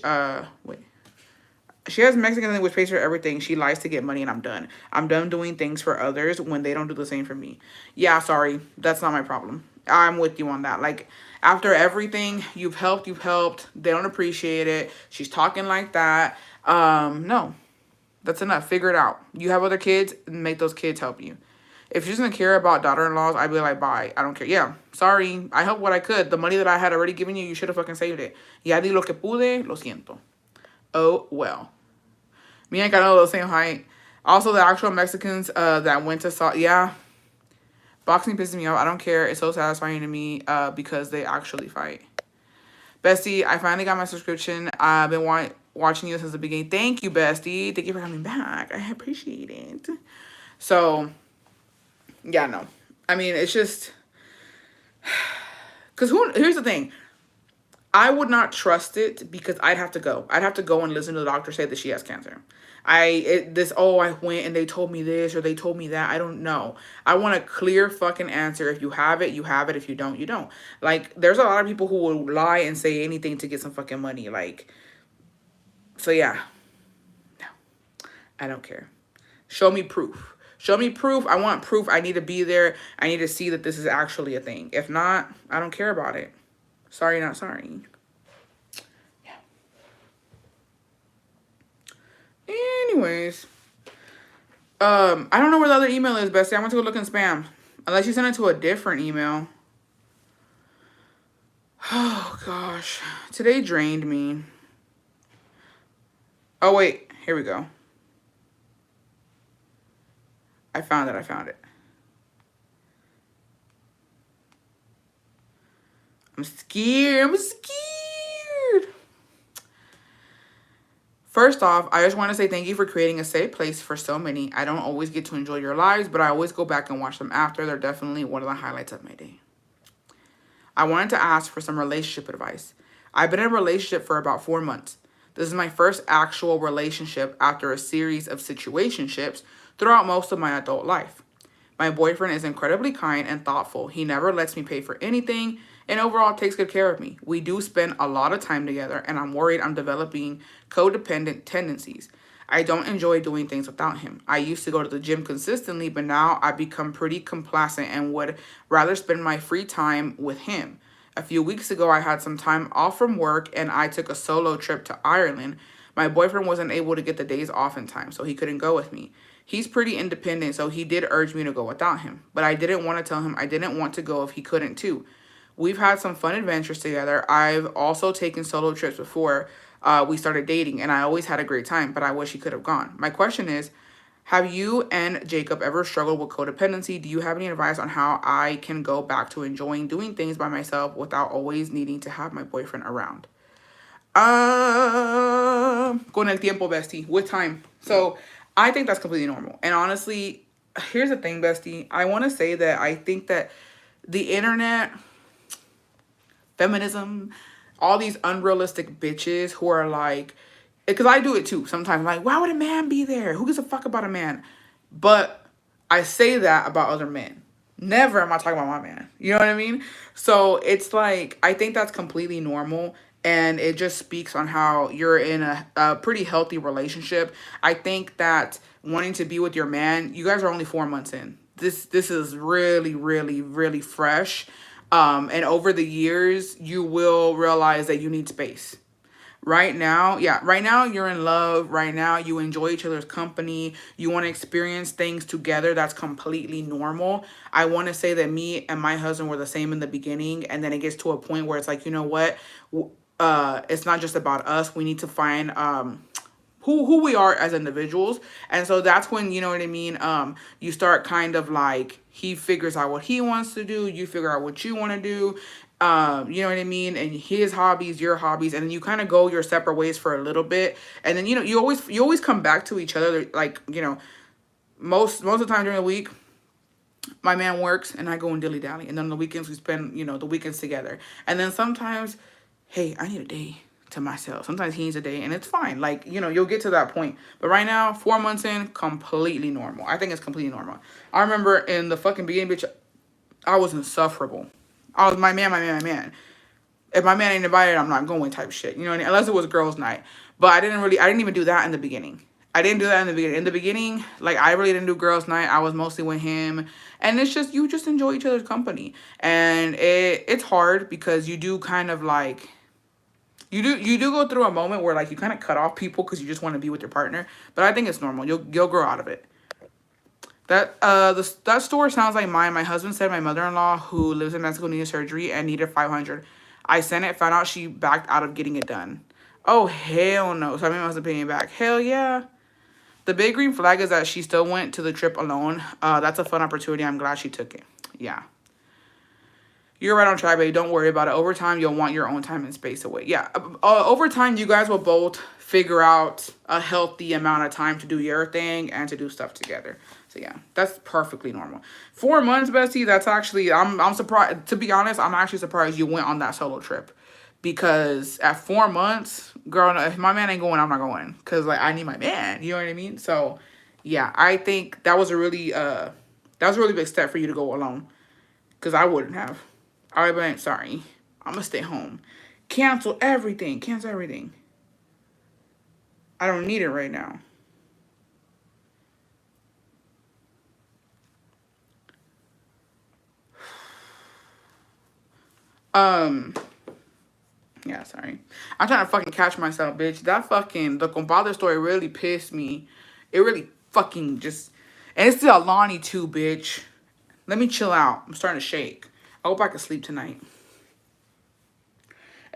she has Mexican, which pays for everything. She lies to get money, and I'm done. I'm done doing things for others when they don't do the same for me. Yeah, sorry, that's not my problem. I'm with you on that. Like, after everything, you've helped. They don't appreciate it. She's talking like that. No, that's enough. Figure it out. You have other kids, make those kids help you. If she doesn't care about daughter-in-laws, I'd be like, bye. I don't care. Yeah, sorry. I helped what I could. The money that I had already given you, you should have fucking saved it. Ya di lo que pude, lo siento. Oh, well. Me and Canelo the same height. Also, the actual Mexicans that went to Saw, yeah. Boxing pisses me off. I don't care. It's so satisfying to me because they actually fight. Bestie, I finally got my subscription. I've been watching you since the beginning. Thank you, Bestie. Thank you for coming back. I appreciate it. So, yeah, no. I mean, it's just... Because here's the thing. I would not trust it because I'd have to go. I'd have to go and listen to the doctor say that she has cancer. I went and they told me this or they told me that. I don't know. I want a clear fucking answer. If you have it, you have it. If you don't, you don't. Like, there's a lot of people who will lie and say anything to get some fucking money. Like, so yeah. No, I don't care. Show me proof. Show me proof. I want proof. I need to be there. I need to see that this is actually a thing. If not, I don't care about it. Sorry, not sorry. Yeah. Anyways. I don't know where the other email is, Bestie. I want to go look in spam. Unless you send it to a different email. Oh, gosh. Today drained me. Oh, wait. Here we go. I found it. I'm scared. First off, I just want to say thank you for creating a safe place for so many. I don't always get to enjoy your lives, but I always go back and watch them after. They're definitely one of the highlights of my day. I wanted to ask for some relationship advice. I've been in a relationship for about 4 months. This is my first actual relationship after a series of situationships throughout most of my adult life. My boyfriend is incredibly kind and thoughtful. He never lets me pay for anything and overall takes good care of me. We do spend a lot of time together and I'm worried I'm developing codependent tendencies. I don't enjoy doing things without him. I used to go to the gym consistently, but now I've become pretty complacent and would rather spend my free time with him. A few weeks ago, I had some time off from work and I took a solo trip to Ireland. My boyfriend wasn't able to get the days off in time, so he couldn't go with me. He's pretty independent, so he did urge me to go without him. But I didn't want to tell him I didn't want to go if he couldn't too. We've had some fun adventures together. I've also taken solo trips before we started dating, and I always had a great time, but I wish he could have gone. My question is, have you and Jacob ever struggled with codependency? Do you have any advice on how I can go back to enjoying doing things by myself without always needing to have my boyfriend around? Con el tiempo, bestie, with time. So I think that's completely normal. And honestly, here's the thing, bestie. I want to say that I think that the internet, feminism, all these unrealistic bitches who are like, because I do it too sometimes, like, why would a man be there? Who gives a fuck about a man? But I say that about other men. Never am I talking about my man. You know what I mean? So it's like, I think that's completely normal. And it just speaks on how you're in a pretty healthy relationship. I think that wanting to be with your man, you guys are only 4 months in. This is really, really, really fresh. And over the years, you will realize that you need space. Right now you're in love. Right now you enjoy each other's company. You want to experience things together. That's completely normal. I want to say that me and my husband were the same in the beginning, and then it gets to a point where it's like, you know what? It's not just about us. We need to find who we are as individuals. And so that's when, you know what I mean, you start kind of like, he figures out what he wants to do, you figure out what you want to do, you know what I mean, and his hobbies, your hobbies, and then you kind of go your separate ways for a little bit, and then, you know, you always come back to each other. Like, you know, most of the time during the week, my man works and I go and dilly-dally, and then on the weekends we spend, you know, the weekends together. And then sometimes, hey, I need a day to myself. Sometimes he needs a day, and it's fine. Like, you know, you'll get to that point. But right now, 4 months in, completely normal. I think it's completely normal. I remember in the fucking beginning, bitch, I was insufferable. I was my man. If my man ain't invited, I'm not going type shit. You know what I mean? Unless it was girls' night. But I didn't even do that in the beginning. In the beginning, like, I really didn't do girls' night. I was mostly with him. And it's just, you just enjoy each other's company. And it's hard because you do kind of like, you do go through a moment where, like, you kind of cut off people because you just want to be with your partner. But I think it's normal. You'll grow out of it. That store sounds like mine. My husband said my mother-in-law who lives in Mexico needed surgery and needed 500. I sent it, found out she backed out of getting it done. Oh hell no. So I mean I wasn't paying it back. Hell yeah. The big green flag is that she still went to the trip alone. That's a fun opportunity. I'm glad she took it. Yeah. You're right on track, baby. Don't worry about it. Over time, you'll want your own time and space away. Yeah. Over time, you guys will both figure out a healthy amount of time to do your thing and to do stuff together. So yeah, that's perfectly normal. 4 months, bestie. That's actually I'm surprised. To be honest, I'm actually surprised you went on that solo trip, because at 4 months, girl, if my man ain't going, I'm not going. Cause like I need my man. You know what I mean? So yeah, I think that was a really big step for you to go alone. Cause I wouldn't have. I would have been sorry. I'm gonna stay home. Cancel everything. Cancel everything. I don't need it right now. Yeah, sorry. I'm trying to fucking catch myself, bitch. The Compadre story really pissed me. It really fucking just, and it's still Lonnie too, bitch. Let me chill out. I'm starting to shake. I hope I can sleep tonight.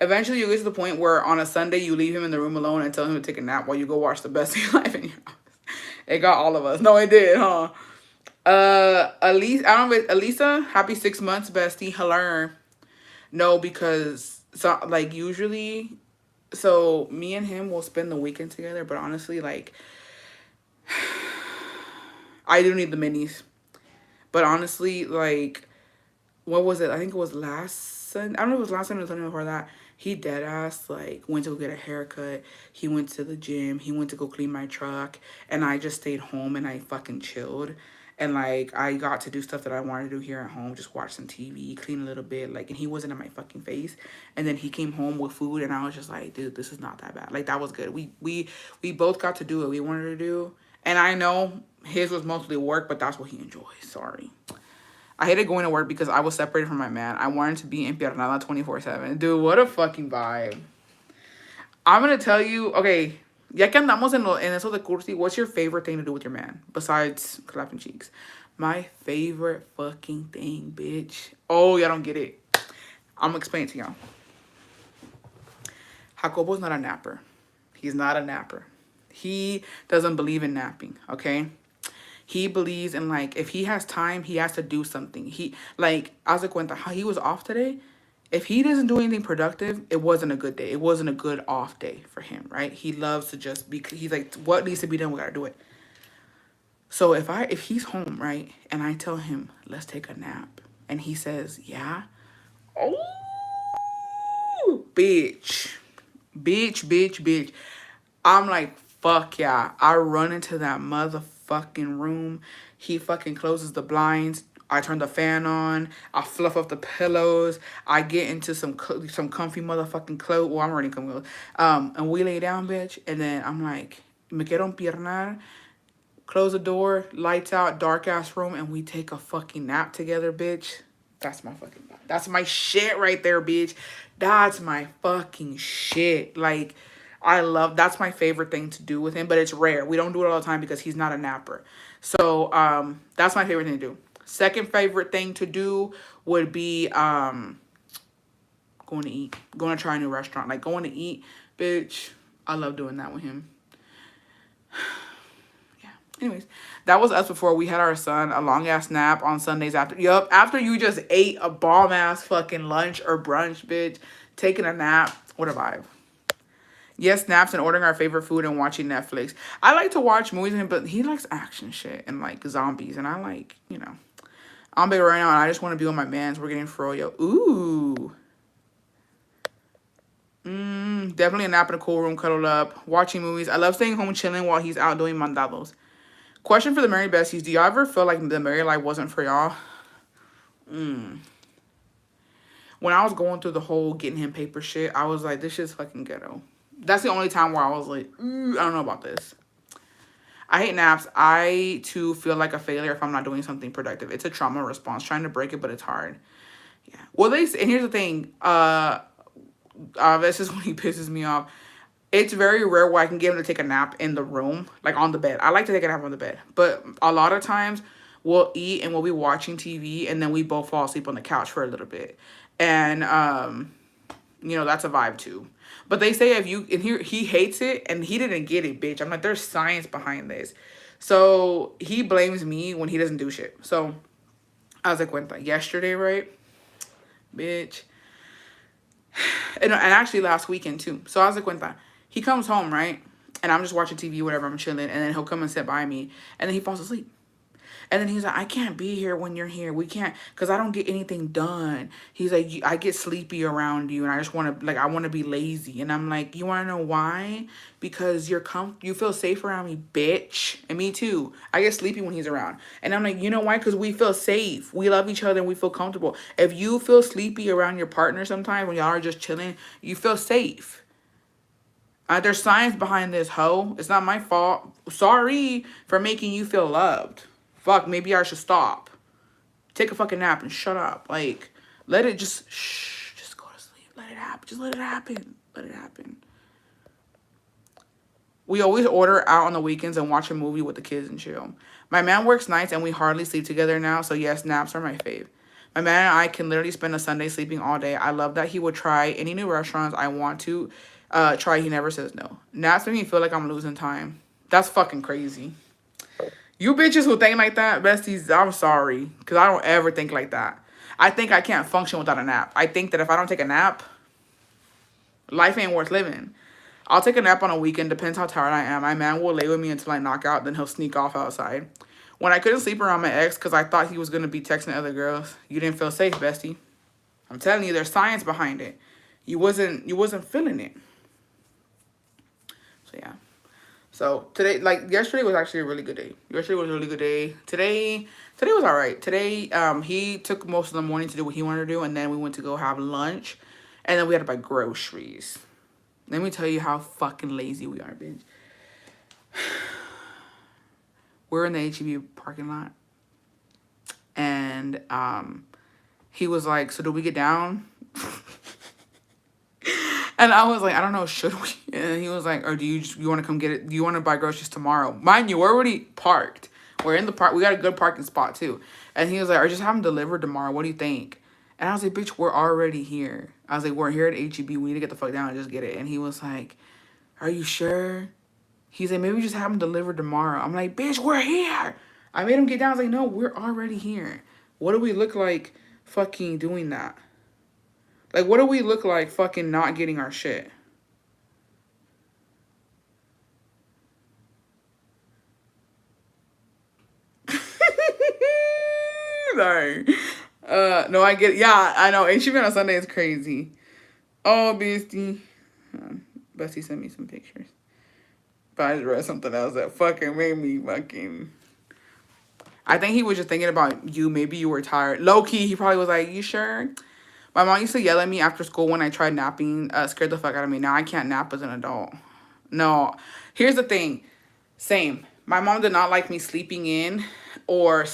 Eventually, you get to the point where on a Sunday, you leave him in the room alone and tell him to take a nap while you go watch the best of your life in your house. It got all of us. No, it did, huh? Elisa, happy 6 months, bestie. Hello. No, because so like usually, so me and him will spend the weekend together. But honestly, like I do need the minis. But honestly, like what was it? I think it was last Sunday. I don't know if it was last Sunday or something before that. He dead ass like went to go get a haircut. He went to the gym. He went to go clean my truck, and I just stayed home and I fucking chilled. And like I got to do stuff that I wanted to do here at home, just watch some TV, clean a little bit, like, and he wasn't in my fucking face. And then he came home with food, and I was just like, dude, this is not that bad. Like that was good. We both got to do what we wanted to do, and I know his was mostly work, but that's what he enjoys. Sorry. I hated going to work because I was separated from my man. I wanted to be empiernada 24/7. Dude, what a fucking vibe. I'm going to tell you, okay, ya que andamos en eso de cursi, what's your favorite thing to do with your man besides clapping cheeks? My favorite fucking thing, bitch. Oh, y'all don't get it. I'm going to explain it to y'all. Jacobo's not a napper. He's not a napper. He doesn't believe in napping, okay? He believes in, like, if he has time, he has to do something. He, like, haz de cuenta, how he was off today. If he doesn't do anything productive, it wasn't a good day. It wasn't a good off day for him, right? He loves to just be, he's like, what needs to be done, we gotta do it. So if he's home, right, and I tell him, let's take a nap, and he says, yeah. Oh, bitch. Bitch, bitch, bitch. I'm like, fuck yeah. I run into that motherfucking room. He fucking closes the blinds. I turn the fan on. I fluff up the pillows. I get into some comfy motherfucking clothes. Well, I'm already comfy. And we lay down, bitch. And then I'm like, me quiero empiernar. Close the door, lights out, dark ass room, and we take a fucking nap together, bitch. That's my fucking, that's my shit right there, bitch. That's my fucking shit. Like, that's my favorite thing to do with him, but it's rare. We don't do it all the time because he's not a napper. So, that's my favorite thing to do. Second favorite thing to do would be, going to eat. Going to try a new restaurant. Like, going to eat, bitch. I love doing that with him. Anyways, that was us before we had our son. A long ass nap on Sundays after. Yup, after you just ate a bomb ass fucking lunch or brunch, bitch. Taking a nap. What a vibe. Yes, naps and ordering our favorite food and watching Netflix. I like to watch movies with him, but he likes action shit and like zombies. And I like, you know. I'm big right now and I just want to be with my mans. We're getting froyo. Ooh. Definitely a nap in a cool room, cuddled up, watching movies. I love staying home chilling while he's out doing mandados. Question for the married besties. Do y'all ever feel like the married life wasn't for y'all? When I was going through the whole getting him paper shit, I was like, this shit's fucking ghetto. That's the only time where I was like, I don't know about this. I hate naps. I, too, feel like a failure if I'm not doing something productive. It's a trauma response. Trying to break it, but it's hard. Yeah. Well, and here's the thing. This is when he pisses me off. It's very rare where I can get him to take a nap in the room, like on the bed. I like to take a nap on the bed, but a lot of times we'll eat and we'll be watching TV, and then we both fall asleep on the couch for a little bit. And you know, that's a vibe too. But they say if you, and he hates it, and he didn't get it, bitch. I'm like, there's science behind this. So he blames me when he doesn't do shit. So I was like, cuenta, yesterday, right? Bitch. And actually last weekend too. So I was like, cuenta, he comes home, right? And I'm just watching TV, whatever, I'm chilling. And then he'll come and sit by me. And then he falls asleep. And then he's like, I can't be here when you're here. We can't, because I don't get anything done. He's like, I get sleepy around you, and I just want to, like, I want to be lazy. And I'm like, you want to know why? Because you feel safe around me, bitch. And me too. I get sleepy when he's around. And I'm like, you know why? Because we feel safe. We love each other and we feel comfortable. If you feel sleepy around your partner sometimes when y'all are just chilling, you feel safe. There's science behind this, hoe. It's not my fault. Sorry for making you feel loved. Fuck, maybe I should stop. Take a fucking nap and shut up. Like, let it just, just go to sleep. Let it happen. Just let it happen. Let it happen. We always order out on the weekends and watch a movie with the kids and chill. My man works nights and we hardly sleep together now, so yes, naps are my fave. My man and I can literally spend a Sunday sleeping all day. I love that he would try any new restaurants I want to try. He never says no. Naps make me feel like I'm losing time. That's fucking crazy. You bitches who think like that, besties, I'm sorry. Because I don't ever think like that. I think I can't function without a nap. I think that if I don't take a nap, life ain't worth living. I'll take a nap on a weekend, depends how tired I am. My man will lay with me until I knock out, then he'll sneak off outside. When I couldn't sleep around my ex because I thought he was going to be texting other girls, you didn't feel safe, bestie. I'm telling you, there's science behind it. You wasn't feeling it. So, yeah. So today, like yesterday was actually a really good day. Yesterday was a really good day. Today was all right. Today, he took most of the morning to do what he wanted to do, and then we went to go have lunch, and then we had to buy groceries. Let me tell you how fucking lazy we are, bitch. We're in the HEB parking lot, and he was like, "So do we get down?" And I was like, I don't know, should we? And he was like, or do you want to come get it? Do you want to buy groceries tomorrow? Mind you, we're already parked. We're in the park. We got a good parking spot too. And he was like, or just have them delivered tomorrow. What do you think? And I was like, bitch, we're already here. I was like, we're here at HEB. We need to get the fuck down and just get it. And he was like, are you sure? He's like, maybe just have them delivered tomorrow. I'm like, bitch, we're here. I made him get down. I was like, no, we're already here. What do we look like fucking doing that? Like, what do we look like fucking not getting our shit? Sorry. No, I get it. Yeah, I know. HEB on Sunday is crazy. Oh, bestie. Bestie sent me some pictures. But I just read something else that fucking made me fucking... I think he was just thinking about you. Maybe you were tired. Low-key, he probably was like, you sure? My mom used to yell at me after school when I tried napping. Scared the fuck out of me. Now I can't nap as an adult. No. Here's the thing. Same. My mom did not like me sleeping in or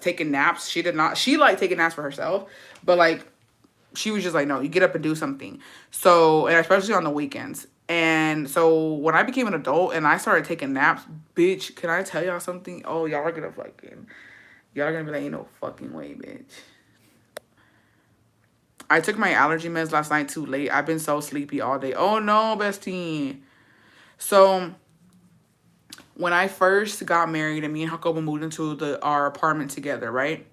taking naps. She did not. She liked taking naps for herself. But, like, she was just like, no, you get up and do something. So, and especially on the weekends. And so when I became an adult and I started taking naps, bitch, can I tell y'all something? Oh, y'all are going to be like, ain't no fucking way, bitch. I took my allergy meds last night too late. I've been so sleepy all day. Oh no, bestie. So when I first got married and me and Jacobo moved into our apartment together, right?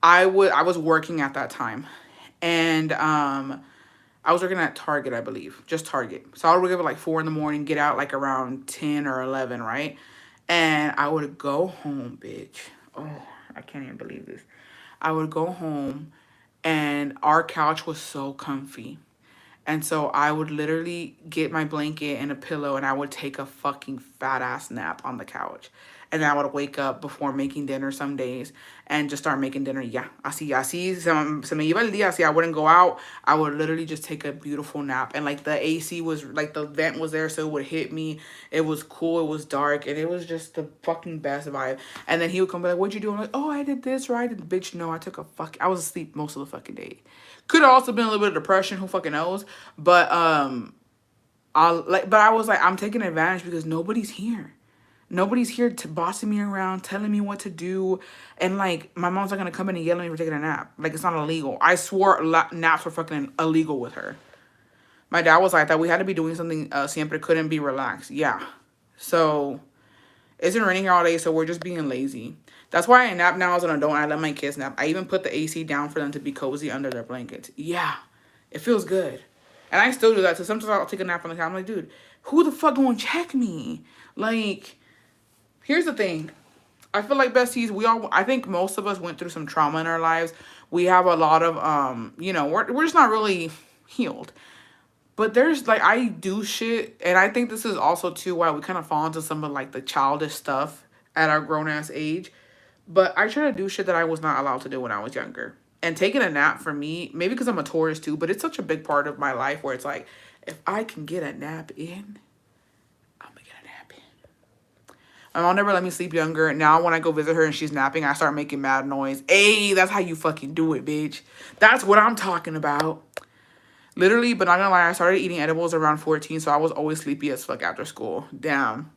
I was working at that time. And I was working at Target, I believe. Just Target. So I would wake up at like 4 in the morning, get out like around 10 or 11, right? And I would go home, bitch. Oh, I can't even believe this. I would go home and our couch was so comfy. And so I would literally get my blanket and a pillow and I would take a fucking fat ass nap on the couch. And then I would wake up before making dinner some days and just start making dinner. Yeah, así, se me iba el día, así I wouldn't go out. I would literally just take a beautiful nap. And like the AC was, like the vent was there so it would hit me. It was cool, it was dark, and it was just the fucking best vibe. And then he would come be like, what'd you do? I'm like, oh, I did this, right? And bitch, no, I was asleep most of the fucking day. Could have also been a little bit of depression, who fucking knows? But but I was like, I'm taking advantage because nobody's here. Nobody's here to bossing me around, telling me what to do. And like, my mom's not gonna come in and yell at me for taking a nap. Like, it's not illegal. I swore naps were fucking illegal with her. My dad was like that. We had to be doing something siempre couldn't be relaxed. Yeah. So it's been raining here all day, so we're just being lazy. That's why I nap now as an adult. I let my kids nap. I even put the AC down for them to be cozy under their blankets. Yeah. It feels good. And I still do that. So sometimes I'll take a nap on the couch. I'm like, dude, who the fuck gonna check me? Like, here's the thing. I feel like besties, I think most of us went through some trauma in our lives. We have a lot of, we're just not really healed. But there's, like, I do shit, and I think this is also, too, why we kind of fall into some of, like, the childish stuff at our grown-ass age. But I try to do shit that I was not allowed to do when I was younger. And taking a nap for me, maybe because I'm a Taurus, too, but it's such a big part of my life where it's like, if I can get a nap in, I'm gonna get a nap in. My mom never let me sleep younger. Now when I go visit her and she's napping, I start making mad noise. Hey, that's how you fucking do it, bitch. That's what I'm talking about. Literally, but not gonna lie, I started eating edibles around 14, so I was always sleepy as fuck after school. Damn.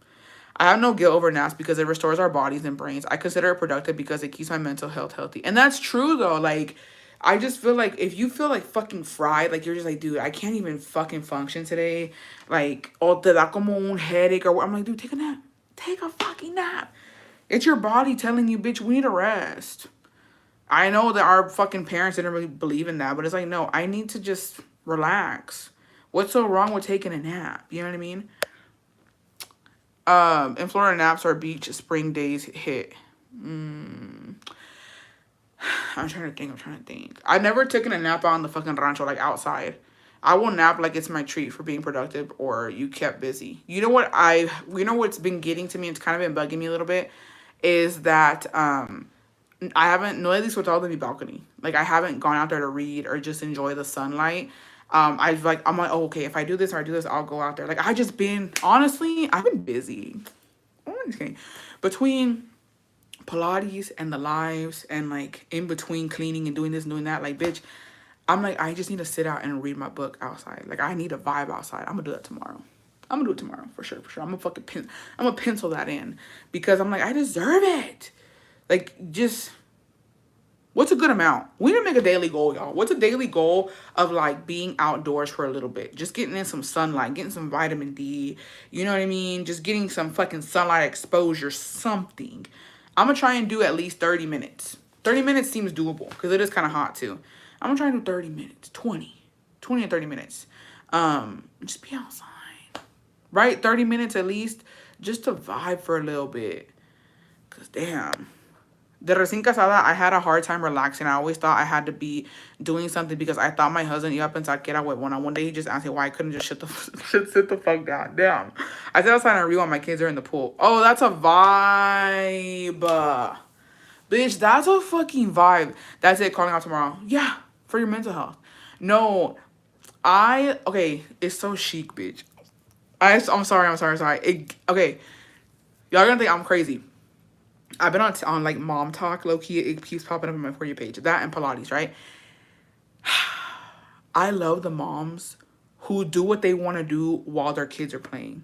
I have no guilt over naps because it restores our bodies and brains. I consider it productive because it keeps my mental health healthy. And that's true, though. Like, I just feel like if you feel like fucking fried, like you're just like, dude, I can't even fucking function today. Like, oh, te da como un headache or what. I'm like, dude, take a nap. Take a fucking nap. It's your body telling you, bitch, we need a rest. I know that our fucking parents didn't really believe in that, but it's like, no, I need to just relax. What's so wrong with taking a nap? You know what I mean? In Florida, naps or beach spring days hit. I'm trying to think. I've never taken a nap out on the fucking rancho, like outside. I will nap like it's my treat for being productive or you kept busy. You know what's been getting to me, it's kind of been bugging me a little bit, is that I haven't, no he disfrutado de mi balcony. Like, I haven't gone out there to read or just enjoy the sunlight. I'm like, oh, okay, if I do this or I do this, I'll go out there. Like, honestly, I've been busy. I'm just kidding. Between Pilates and the lives and, like, in between cleaning and doing this and doing that, like, bitch, I'm like, I just need to sit out and read my book outside. Like, I need a vibe outside. I'm gonna do that tomorrow. I'm gonna do it tomorrow, for sure. I'm gonna pencil that in. Because I'm like, I deserve it. Like, just... What's a good amount? We need to make a daily goal, y'all. What's a daily goal of, like, being outdoors for a little bit? Just getting in some sunlight, getting some vitamin D. You know what I mean? Just getting some fucking sunlight exposure, something. I'm going to try and do at least 30 minutes. 30 minutes seems doable because it is kind of hot, too. I'm going to try and do 30 minutes. 20 and 30 minutes. Just be outside. Right? 30 minutes at least. Just to vibe for a little bit. Because, damn. De recién casada, I had a hard time relaxing. I always thought I had to be doing something because I thought my husband iba a pensar que era huevona. One day he just asked me why I couldn't just sit the fuck down. Damn. I said I was trying to read while my kids are in the pool. Oh, that's a vibe. Bitch, that's a fucking vibe. That's it, calling out tomorrow. Yeah, for your mental health. No, okay, it's so chic, bitch. I'm sorry. Okay, y'all gonna think I'm crazy. I've been on like mom talk, low key. It keeps popping up on my For You page. That and Pilates, right? I love the moms who do what they want to do while their kids are playing.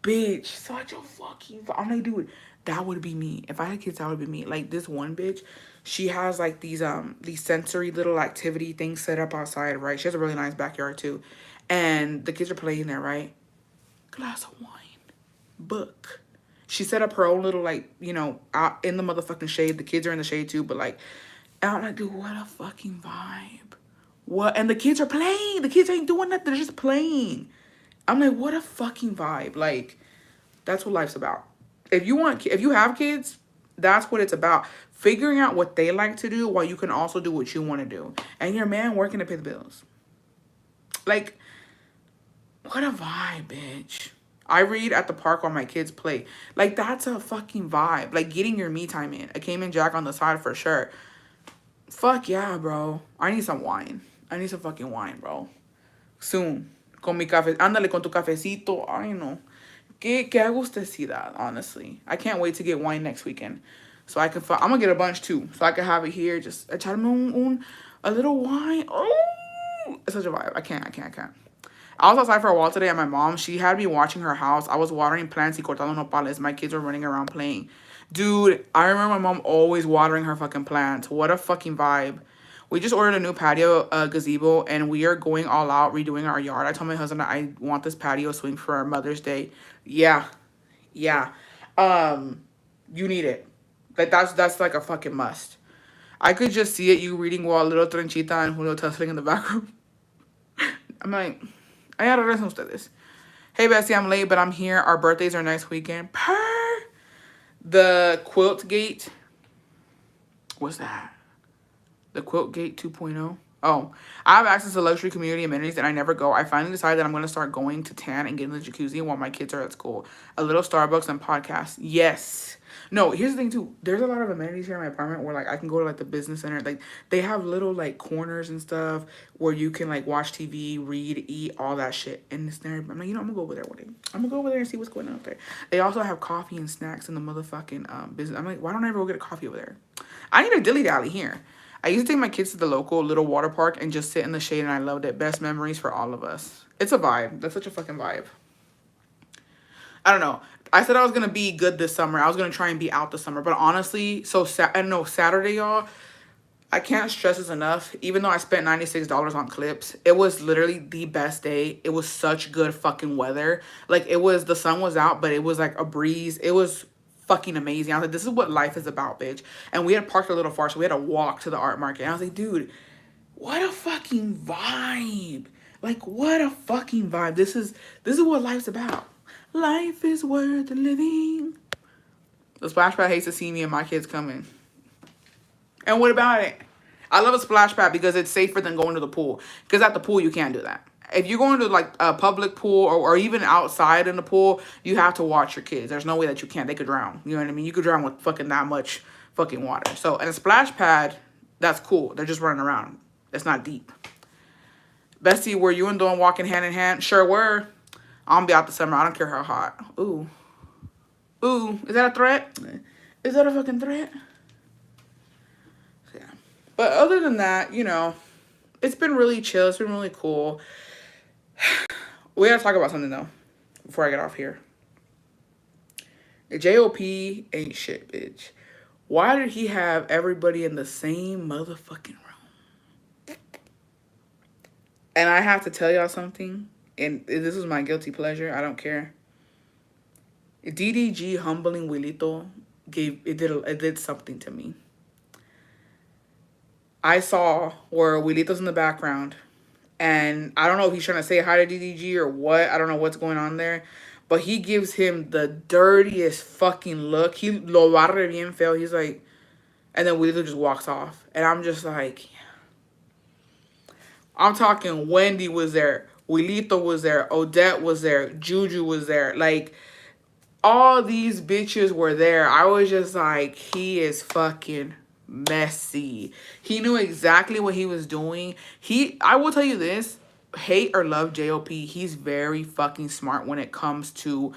Bitch, such a fucking... I'm like, dude, that would be me. If I had kids, that would be me. Like, this one bitch, she has like these sensory little activity things set up outside, right? She has a really nice backyard too. And the kids are playing there, right? Glass of wine. Book. She set up her own little, like, out in the motherfucking shade. The kids are in the shade, too. But, like, I'm like, dude, what a fucking vibe. What? And the kids are playing. The kids ain't doing nothing. They're just playing. I'm like, what a fucking vibe. Like, that's what life's about. If you have kids, that's what it's about. Figuring out what they like to do while you can also do what you want to do. And your man working to pay the bills. Like, what a vibe, bitch. I read at the park while my kids play. Like, that's a fucking vibe. Like, getting your me time in. A Cayman Jack on the side for sure. Fuck yeah, bro. I need some wine. I need some fucking wine, bro. Soon. Con mi café. Ándale con tu cafecito. Ay, no. Qué agustecidad, honestly. I can't wait to get wine next weekend. So I can... I'm gonna get a bunch, too. So I can have it here. Just echarme a little wine. Oh! It's such a vibe. I can't. I was outside for a while today, and my mom, she had me watching her house. I was watering plants y cortando nopales. My kids were running around playing. Dude, I remember my mom always watering her fucking plants. What a fucking vibe. We just ordered a new patio gazebo, and we are going all out redoing our yard. I told my husband that I want this patio swing for our Mother's Day. Yeah. Yeah. You need it. Like, that's like a fucking must. I could just see it, you reading while Little Trenchita and Julio tussling in the back room. I'm like, I gotta listen to this. Hey, Bessie, I'm late, but I'm here. Our birthdays are next weekend. Purr. The Quilt Gate. What's that? The Quilt Gate 2.0. Oh, I have access to luxury community amenities and I never go. I finally decided that I'm going to start going to tan and get in the jacuzzi while my kids are at school. A little Starbucks and podcast. Yes. No, here's the thing too. There's a lot of amenities here in my apartment where like I can go to like the business center. Like they have little like corners and stuff where you can like watch TV, read, eat, all that shit. And it's there. I'm like, I'm gonna go over there one day. I'm gonna go over there and see what's going on up there. They also have coffee and snacks in the motherfucking business. I'm like, why don't I ever go get a coffee over there? I need a dilly dally here. I used to take my kids to the local little water park and just sit in the shade, and I loved it. Best memories for all of us. It's a vibe. That's such a fucking vibe. I don't know. I said I was going to be good this summer. I was going to try and be out this summer. But honestly, I know Saturday, y'all, I can't stress this enough. Even though I spent $96 on clips, it was literally the best day. It was such good fucking weather. Like, the sun was out, but it was like a breeze. It was fucking amazing. I was like, this is what life is about, bitch. And we had parked a little far, so we had to walk to the art market. And I was like, dude, what a fucking vibe. Like, what a fucking vibe. This is what life's about. Life is worth living. The splash pad hates to see me and my kids coming. And what about it? I love a splash pad because it's safer than going to the pool. Because at the pool, you can't do that. If you're going to like a public pool or even outside in the pool, you have to watch your kids. There's no way that you can't. They could drown. You know what I mean? You could drown with fucking that much fucking water. So, and a splash pad, that's cool. They're just running around. It's not deep. Bestie, were you and Dawn walking hand in hand? Sure were. I'm gonna be out the summer. I don't care how hot. Ooh. Ooh. Is that a threat? Is that a fucking threat? Yeah. But other than that, you know, it's been really chill. It's been really cool. We gotta talk about something though before I get off here. JOP ain't shit, bitch. Why did he have everybody in the same motherfucking room? And I have to tell y'all something, and this is my guilty pleasure. I don't care. DDG humbling Wilito it did something to me. I saw where Wilito's in the background. And I don't know if he's trying to say hi to DDG or what. I don't know what's going on there. But he gives him the dirtiest fucking look. He lo barre bien feo. He's like, and then Wilito just walks off. And I'm just like, I'm talking Wendy was there. Wilito was there. Odette was there. Juju was there. Like, all these bitches were there. I was just like, he is fucking messy. He knew exactly what he was doing. I will tell you this, hate or love JOP, he's very fucking smart when it comes to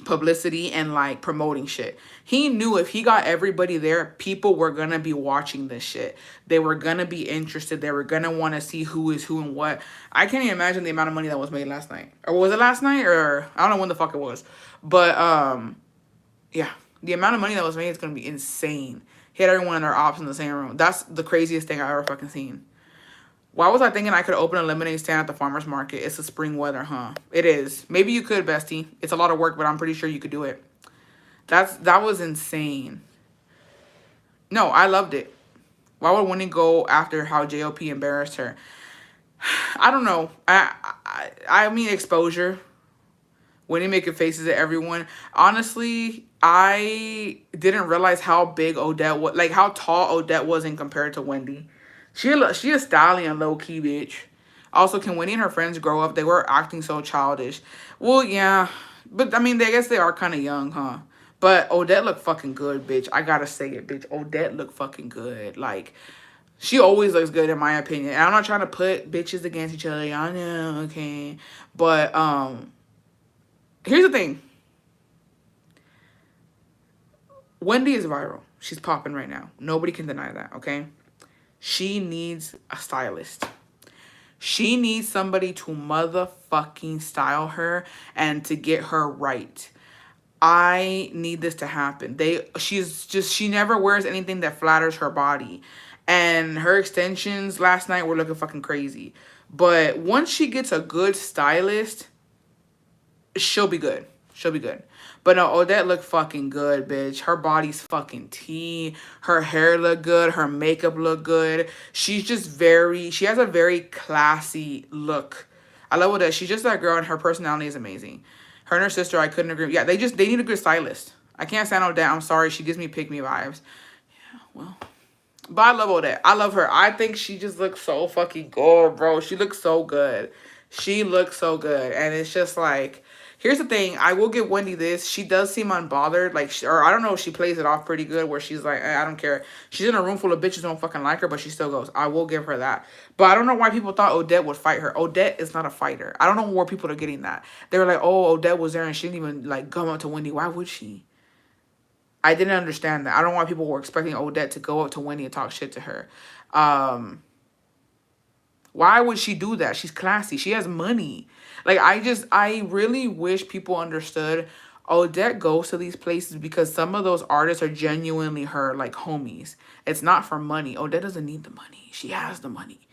publicity and like promoting shit. He knew if he got everybody there, people were gonna be watching this shit. They were gonna be interested. They were gonna want to see who is who and what. I can't even imagine the amount of money that was made last night. Or was it last night? Or I don't know when the fuck it was. But yeah, the amount of money that was made is gonna be insane. He had everyone in their ops in the same room. That's the craziest thing I've ever fucking seen. Why was I thinking I could open a lemonade stand at the farmer's market? It's the spring weather, huh? It is. Maybe you could, bestie. It's a lot of work, but I'm pretty sure you could do it. That was insane. No, I loved it. Why would Winnie go after how JOP embarrassed her? I don't know. I mean exposure. Winnie making faces at everyone. Honestly, I didn't realize how big Odette was, like how tall Odette was in compared to Wendy. She a stallion, low-key, bitch. Also, can Winnie and her friends grow up? They were acting so childish. Well, yeah. But, I mean, I guess they are kind of young, huh? But Odette looked fucking good, bitch. I gotta say it, bitch. Odette looked fucking good. Like, she always looks good, in my opinion. And I'm not trying to put bitches against each other. Y'all know, okay? But, here's the thing. Wendy is viral. She's popping right now. Nobody can deny that, okay? She needs a stylist. She needs somebody to motherfucking style her and to get her right. I need this to happen. She never wears anything that flatters her body. And her extensions last night were looking fucking crazy. But once she gets a good stylist, she'll be good. She'll be good. But no, Odette looked fucking good, bitch. Her body's fucking tea. Her hair looked good. Her makeup looked good. She has a very classy look. I love Odette. She's just that girl, and her personality is amazing. Her and her sister, I couldn't agree. Yeah, they need a good stylist. I can't stand Odette. I'm sorry. She gives me pick me vibes. Yeah, well. But I love Odette. I love her. I think she just looks so fucking good, bro. She looks so good. She looks so good. And it's just like, here's the thing. I will give Wendy this. She does seem unbothered. Like, or I don't know if she plays it off pretty good where she's like, I don't care. She's in a room full of bitches who don't fucking like her, but she still goes. I will give her that. But I don't know why people thought Odette would fight her. Odette is not a fighter. I don't know where people are getting that. They were like, oh, Odette was there and she didn't even like come up to Wendy. Why would she? I didn't understand that. I don't know why people were expecting Odette to go up to Wendy and talk shit to her. Why would she do that? She's classy. She has money. Like, I really wish people understood Odette goes to these places because some of those artists are genuinely her, like, homies. It's not for money. Odette doesn't need the money. She has the money.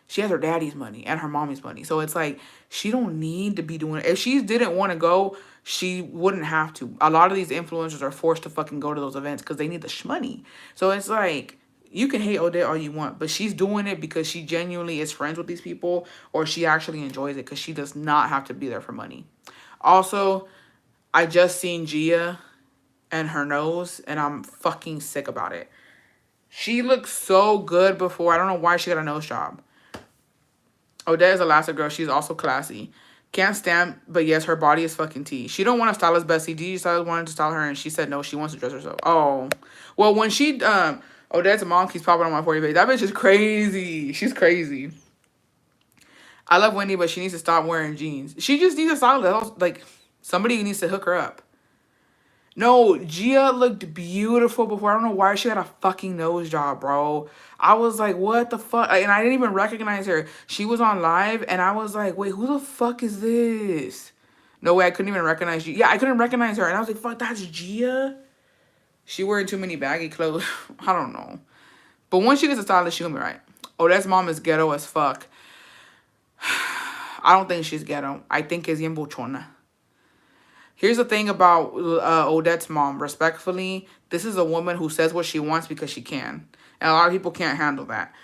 She has her daddy's money and her mommy's money. So it's like, she don't need to be doing it. If she didn't want to go, she wouldn't have to. A lot of these influencers are forced to fucking go to those events because they need the shmoney. So it's like, you can hate Odette all you want, but she's doing it because she genuinely is friends with these people, or she actually enjoys it because she does not have to be there for money. Also, I just seen Gia and her nose, and I'm fucking sick about it. She looked so good before. I don't know why she got a nose job. Odette is a Elastic girl. She's also classy. Can't stand, but yes, her body is fucking tea. She don't want to style as Bessie. Gigi Styles wanted to style her, and she said no, she wants to dress herself. Oh. Well, when Odette's mom keeps popping on my 40 page. That bitch is crazy. She's crazy. I love Wendy, but she needs to stop wearing jeans. She just needs a stylist. Like, somebody needs to hook her up. No, Gia looked beautiful before. I don't know why she had a fucking nose job, bro. I was like, what the fuck? And I didn't even recognize her. She was on live, and I was like, wait, who the fuck is this? No way, I couldn't even recognize you. Yeah, I couldn't recognize her. And I was like, fuck, that's Gia? She wearing too many baggy clothes. I don't know. But once she gets a stylist, she'll be right. Odette's mom is ghetto as fuck. I don't think she's ghetto. I think it's bien buchona. Here's the thing about Odette's mom. Respectfully, this is a woman who says what she wants because she can. And a lot of people can't handle that.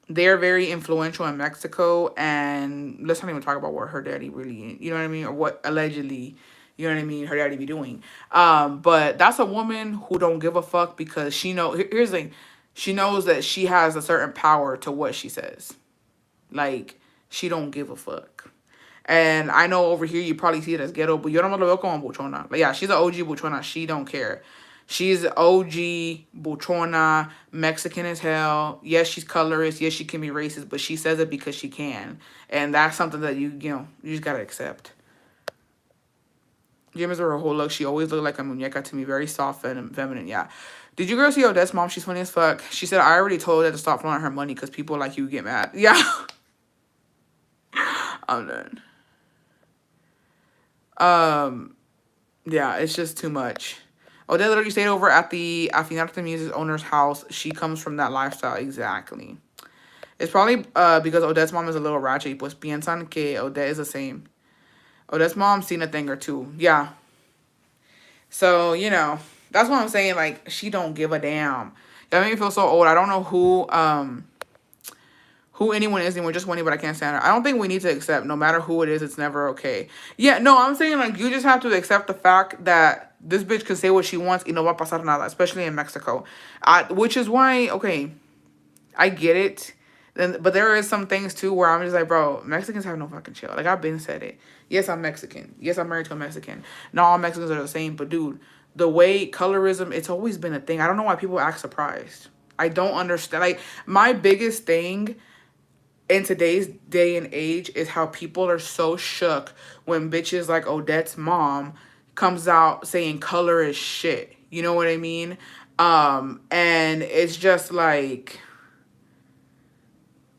They're very influential in Mexico. And let's not even talk about what her daddy really, you know what I mean? Or what allegedly, you know what I mean, her daddy be doing. But that's a woman who don't give a fuck because she here's the thing. She knows that she has a certain power to what she says. Like, she don't give a fuck. And I know over here you probably see it as ghetto, but yo no me lo veo como buchona. Like, yeah, she's an OG buchona. She don't care. She's OG buchona, Mexican as hell. Yes, she's colorist. Yes, she can be racist, but she says it because she can. And that's something that you just gotta accept. Jim is her whole look. She always looked like a muñeca to me. Very soft and feminine. Yeah. Did you girls see Odette's mom? She's funny as fuck. She said, I already told her to stop flaunting her money because people like you get mad. Yeah. I'm done. Yeah, it's just too much. Odette literally stayed over at the Afinarte Music owner's house. She comes from that lifestyle. Exactly. It's probably because Odette's mom is a little ratchet. Pues piensan que Odette is the same. Odette's mom's seen a thing or two. Yeah. So, that's what I'm saying. Like, she don't give a damn. That made me feel so old. I don't know who anyone is anymore, just Wendy, but I can't stand her. I don't think we need to accept, no matter who it is, it's never okay. Yeah, no, I'm saying, like, you just have to accept the fact that this bitch can say what she wants y no va a pasar nada, especially in Mexico. Which is why, okay, I get it. But there is some things, too, where I'm just like, bro, Mexicans have no fucking chill. Like, I've been said it. Yes, I'm Mexican. Yes, I'm married to a Mexican. Not all Mexicans are the same, but, dude, the way colorism, it's always been a thing. I don't know why people act surprised. I don't understand. Like, my biggest thing in today's day and age is how people are so shook when bitches like Odette's mom comes out saying color is shit. You know what I mean? And it's just like,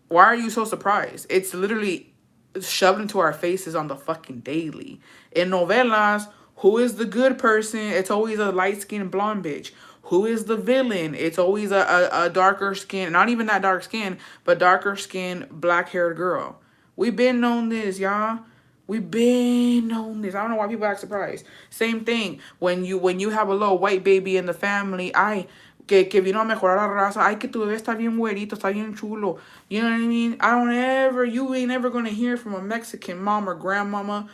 Why are you so surprised? It's literally shoved into our faces on the fucking daily. In novelas, who is the good person? It's always a light-skinned blonde bitch. Who is the villain? It's always a darker skin, not even that dark skin, but darker skinned, black-haired girl. We been known this, y'all. We been known this. I don't know why people act surprised. Same thing. When you have a little white baby in the family, que vino a mejorar la raza. Ay, que tu bebé está bien güerito, está bien chulo. You know what I mean? You ain't ever gonna hear from a Mexican mom or grandmama.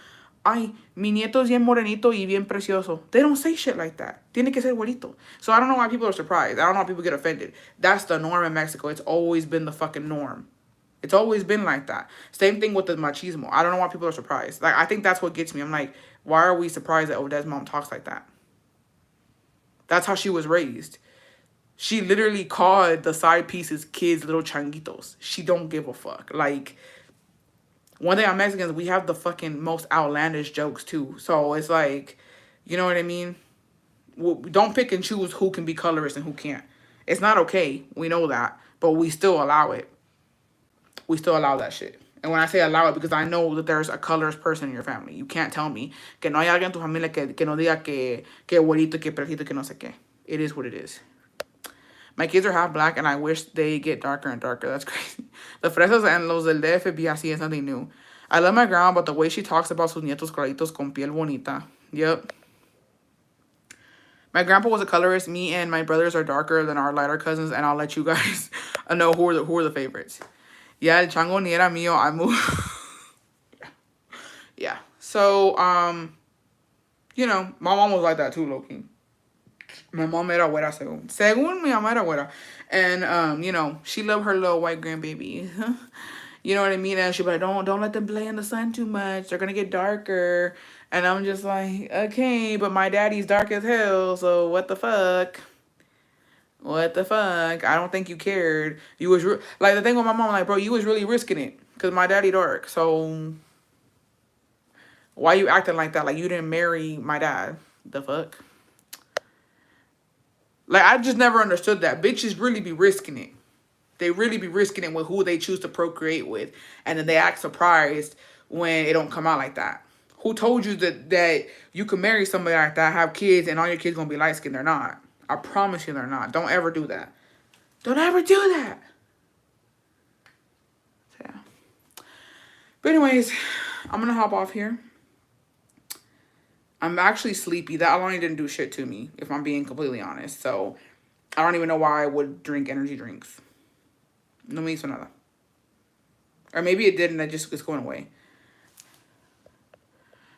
Ay, mi nieto es bien morenito y bien precioso. They don't say shit like that. Tiene que ser güerito. So I don't know why people are surprised. I don't know why people get offended. That's the norm in Mexico. It's always been the fucking norm. It's always been like that. Same thing with the machismo. I don't know why people are surprised. Like, I think that's what gets me. I'm like, why are we surprised that Odette's mom talks like that? That's how she was raised. She literally called the side pieces kids little changuitos. She don't give a fuck. Like, one thing on Mexicans, we have the fucking most outlandish jokes too. So it's like, you know what I mean? Don't pick and choose who can be colorist and who can't. It's not okay. We know that. But we still allow it. We still allow that shit. And when I say allow it, because I know that there's a colorist person in your family. You can't tell me que no hay alguien en tu familia que no diga que güerito, que prejito, que no sé qué. It is what it is. My kids are half black, and I wish they get darker and darker. That's crazy. The fresas and los del DF be así is nothing new. I love my grandma, but the way she talks about sus nietos claritos con piel bonita. Yep. My grandpa was a colorist. Me and my brothers are darker than our lighter cousins, and I'll let you guys know who are the favorites. Yeah, el chango ni era mío. I moved. Yeah. So, you know, my mom was like that too, low-key. My mom era güera, según mi mamá era güera. And, you know, she loved her little white grandbaby. You know what I mean? And she'd be like, don't let them play in the sun too much. They're going to get darker. And I'm just like, okay, but my daddy's dark as hell, so what the fuck? What the fuck? I don't think you cared. You was like, the thing with my mom, like, bro, you was really risking it because my daddy dark. So why you acting like that? Like you didn't marry my dad. The fuck? Like, I just never understood that. Bitches really be risking it. They really be risking it with who they choose to procreate with. And then they act surprised when it don't come out like that. Who told you that you can marry somebody like that, have kids, and all your kids gonna be light skinned? They're not. I promise you they're not. Don't ever do that. Don't ever do that. So, yeah. But anyways, I'm going to hop off here. I'm actually sleepy. That alone didn't do shit to me, if I'm being completely honest. So, I don't even know why I would drink energy drinks. No me hizo nada. Or maybe it did and it's going away.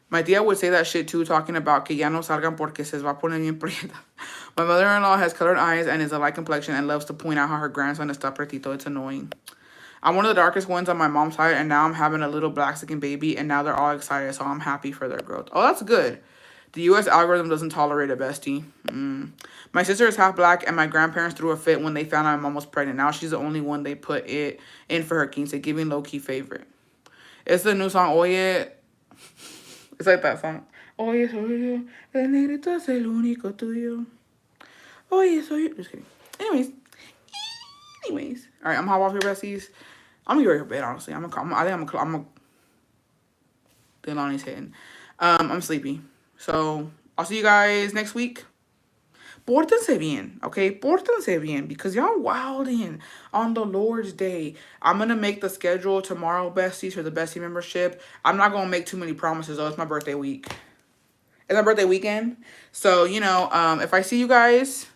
My tia would say that shit too, talking about que ya no salgan porque se va a poner bien prieta. My mother-in-law has colored eyes and is a light complexion and loves to point out how her grandson is está pretito. It's annoying. I'm one of the darkest ones on my mom's side, and now I'm having a little black-skin baby, and now they're all excited, so I'm happy for their growth. Oh, that's good. The U.S. algorithm doesn't tolerate a bestie. My sister is half black, and my grandparents threw a fit when they found out my mom was pregnant. Now she's the only one they put it in for her quince, giving low-key favorite. It's the new song, Oye. It's like that song. Oye, soy yo. El negrito es el único tuyo. Oye, soy yo. Just kidding. Anyways. All right, I'm hop off here, besties. I'm gonna go to bed, honestly. I think I'm Delani's hitting. I'm sleepy. So, I'll see you guys next week. Pórtense bien, okay? Pórtense bien, because y'all wilding on the Lord's Day. I'm going to make the schedule tomorrow, besties, for the bestie membership. I'm not going to make too many promises, though. It's my birthday week. It's my birthday weekend. So, you know, if I see you guys,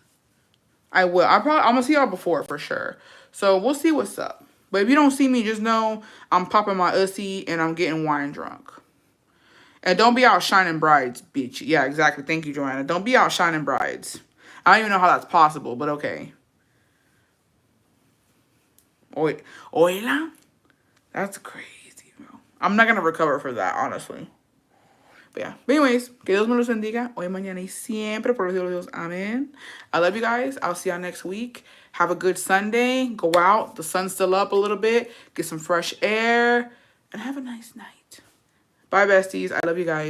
I will. I'm going to see y'all before, for sure. So, we'll see what's up. But if you don't see me, just know I'm popping my ussy and I'm getting wine drunk. And don't be out shining brides, bitch. Yeah, exactly. Thank you, Joanna. Don't be out shining brides. I don't even know how that's possible, but okay. Oila? That's crazy, bro. I'm not going to recover for that, honestly. But yeah. But anyways, que Dios me los bendiga. Hoy, mañana y siempre por los Dios de Dios. Amen. I love you guys. I'll see y'all next week. Have a good Sunday. Go out. The sun's still up a little bit. Get some fresh air. And have a nice night. Bye, besties. I love you guys.